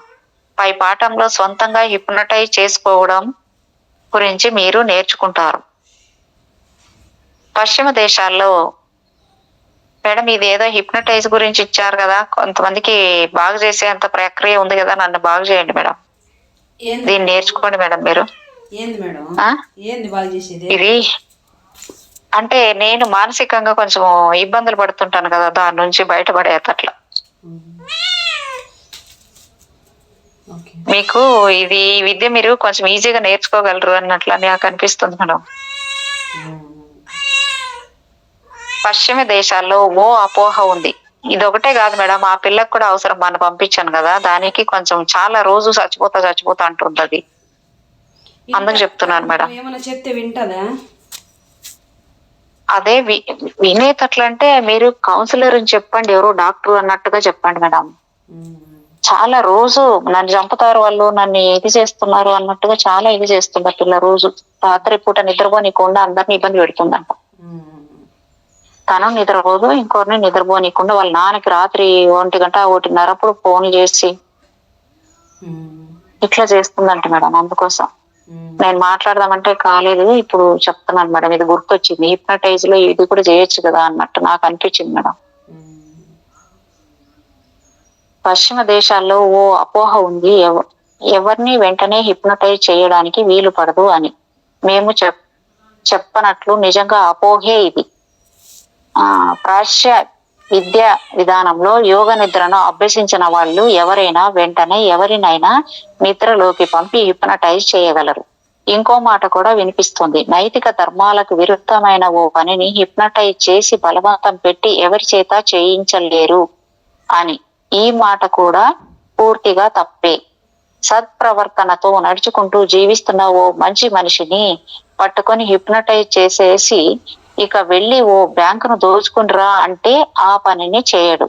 B: పై పాఠంలో సొంతంగా హిప్నటైజ్ చేసుకోవడం గురించి మీరు నేర్చుకుంటారు. పశ్చిమ దేశాల్లో మేడం, ఇది ఏదో హిప్నటైజ్ గురించి ఇచ్చారు కదా, కొంతమందికి బాగు చేసే అంత ప్రక్రియ ఉంది కదా, నన్ను బాగు చేయండి మేడం, దీన్ని నేర్చుకోండి మేడం మీరు. ఇది అంటే నేను మానసికంగా కొంచెం ఇబ్బందులు పడుతుంటాను కదా, దాని నుంచి బయటపడేటట్లా.
A: ఓకే.
B: మీకు ఇది ఈ విద్య మీరు కొంచెం ఈజీగా నేర్చుకోగలరు అన్నట్లు నాకు అనిపిస్తుంది మేడం. పశ్చిమ దేశాల్లో ఓ అపోహ ఉంది. ఇదొకటే కాదు మేడం, ఆ పిల్లకు కూడా అవసరం మనం పంపించాను కదా, దానికి కొంచెం చాలా రోజు చచ్చిపోతా అంటుంది. అందుకు చెప్తున్నాను మేడం.
A: ఏమైనా చెప్తే వింటదా?
B: అదే వినేటట్లంటే మీరు కౌన్సిలర్ అని చెప్పండి, ఎవరో డాక్టర్ అన్నట్టుగా చెప్పండి మేడం. చాలా రోజు నన్ను చంపుతారు వాళ్ళు, నన్ను ఇది చేస్తున్నారు అన్నట్టుగా చాలా ఇది చేస్తున్నారు పిల్ల. రోజు రాత్రి పూట నిద్రపోనీయకుండా అందరిని ఇబ్బంది పెడుతుందంట. తను నిద్రపోదు, ఇంకోరిని నిద్రపోనీయకుండా వాళ్ళ నాన్నకి రాత్రి 1 గంట 1:30 అప్పుడు ఫోన్ చేసి ఇట్లా చేస్తుందంట మేడం. అందుకోసం నేను మాట్లాడదామంటే కాలేదు, ఇప్పుడు చెప్తున్నాను మేడం. ఇది గుర్తొచ్చింది, హిప్నటైజ్ లో ఇది కూడా చేయొచ్చు కదా అన్నట్టు నాకు అనిపించింది మేడం. పశ్చిమ దేశాల్లో ఓ అపోహ ఉంది, ఎవరిని వెంటనే హిప్నటైజ్ చేయడానికి వీలు పడదు అని. మేము చెప్పనట్లు నిజంగా అపోహే ఇది. ప్రాచ్య విద్యా విధానంలో యోగ నిద్రను అభ్యసించిన వాళ్ళు ఎవరైనా వెంటనే ఎవరినైనా నిద్రలోకి పంపి హిప్నటైజ్ చేయగలరు. ఇంకో మాట కూడా వినిపిస్తుంది, నైతిక ధర్మాలకు విరుద్ధమైన ఓ పనిని హిప్నటైజ్ చేసి బలవంతం పెట్టి ఎవరి చేత చేయించలేరు అని. ఈ మాట కూడా పూర్తిగా తప్పే. సత్ప్రవర్తనతో నడుచుకుంటూ జీవిస్తున్న ఓ మంచి మనిషిని పట్టుకొని హిప్నటైజ్ చేసేసి ఇక వెళ్ళి ఓ బ్యాంకును దోచుకుంటురా అంటే ఆ పనిని చేయడు.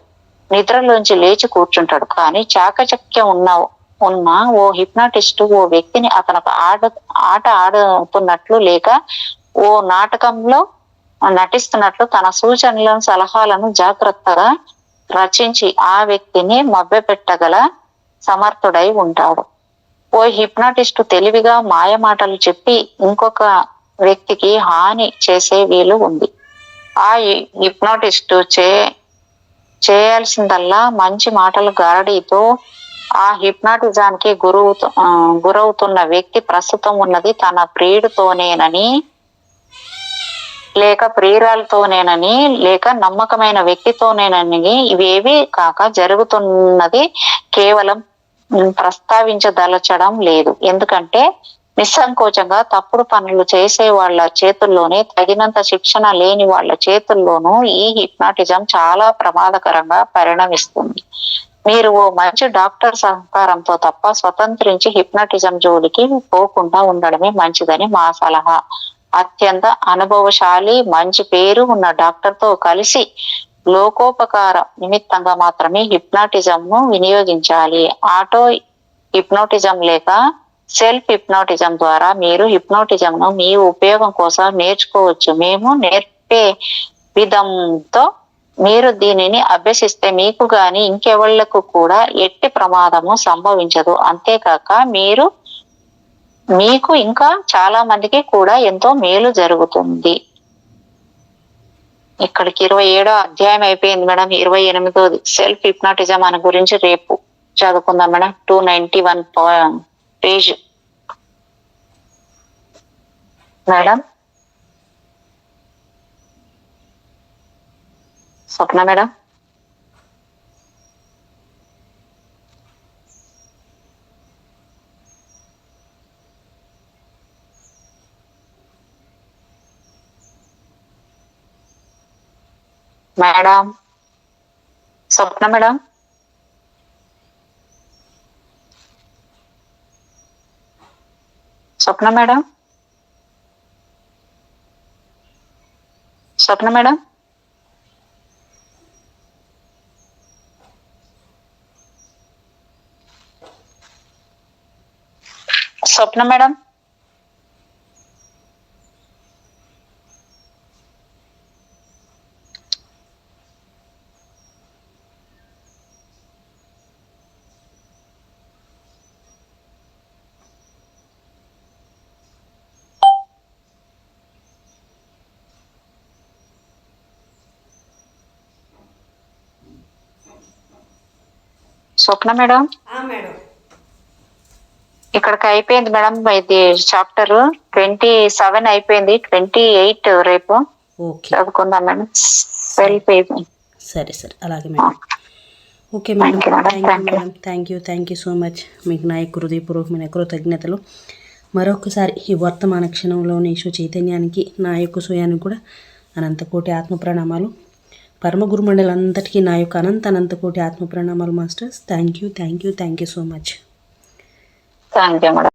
B: నిద్రలోంచి లేచి కూర్చుంటాడు. కానీ చాకచక్యం ఉన్న ఓ హిప్నాటిస్ట్ ఓ వ్యక్తిని అతనికి ఆట ఆడుతున్నట్లు లేక ఓ నాటకంలో నటిస్తున్నట్లు తన సూచనలను సలహాలను జాగ్రత్తగా రచించి ఆ వ్యక్తిని మభ్యపెట్టగల సమర్థుడై ఉంటాడు. ఓ హిప్నాటిస్టు తెలివిగా మాయమాటలు చెప్పి ఇంకొక వ్యక్తికి హాని చేసే వీలు ఉంది. ఆ హిప్నాటిస్టు చేయాల్సిందల్లా మంచి మాటలు గారడీతో ఆ హిప్నాటిజానికి గురవుతున్న వ్యక్తి ప్రస్తుతం ఉన్నది తన ప్రియుడితోనేనని లేక ప్రియురాలతోనేనని లేక నమ్మకమైన వ్యక్తితోనేనని ఇవేవి కాక జరుగుతున్నది కేవలం ప్రస్తావించదలచడం లేదు. ఎందుకంటే నిస్సంకోచంగా తప్పుడు పనులు చేసే వాళ్ళ చేతుల్లోనే, తగినంత శిక్షణ లేని వాళ్ళ చేతుల్లోనూ ఈ హిప్నాటిజం చాలా ప్రమాదకరంగా పరిణమిస్తుంది. మీరు ఓ మంచి డాక్టర్ సహకారంతో తప్ప స్వతంత్రించి హిప్నాటిజం జోలికి పోకుండా ఉండడమే మంచిదని మా సలహా. అత్యంత అనుభవశాలి, మంచి పేరు ఉన్న డాక్టర్ తో కలిసి లోకోపకార నిమిత్తంగా మాత్రమే హిప్నాటిజం ను వినియోగించాలి. ఆటో హిప్నోటిజం లేక సెల్ఫ్ హిప్నోటిజం ద్వారా మీరు హిప్నోటిజం ను మీ ఉపయోగం కోసం నేర్చుకోవచ్చు. మేము నేర్పే విధంతో మీరు దీనిని అభ్యసిస్తే మీకు గాని ఇంకెవళ్లకు కూడా ఎట్టి ప్రమాదము సంభవించదు. అంతేకాక మీకు ఇంకా చాలా మందికి కూడా ఎంతో మేలు జరుగుతుంది. ఇక్కడికి 27వ అధ్యాయం అయిపోయింది మేడం. 28వది సెల్ఫ్ హిప్నాటిజం అని గురించి రేపు చదువుకుందాం madam. 291 page madam. Swapna madam. Madam Swapna madam. Swapna madam. Swapna madam. Swapna madam. Swapna madam.
A: Madam
B: ఇక్కడికి అయిపోయింది మేడం. ఇది చాప్టర్ 27 అయిపోయింది. 28 రేపు
A: ఓకే
B: చదువుకుందాం మేడం. సెల్ఫ్
A: సరే అలాగే madam. Okay madam,
B: Thank you, madam.
A: Thank you
B: Thank you.
A: Madam, thank you so much. మీకు నా యొక్క హృదయపూర్వకమైన కృతజ్ఞతలు. మరొకసారి ఈ వర్తమాన క్షణంలోని ఈశ్వ చైతన్యానికి నా యొక్క సోయానికి కూడా అనంతకోటి ఆత్మ ప్రణామాలు. పరమ గురుమండలంతటికీ నా యొక్క అనంతకోటి ఆత్మ ప్రణామాలు masters. Thank you so much.
B: Thank you, madam.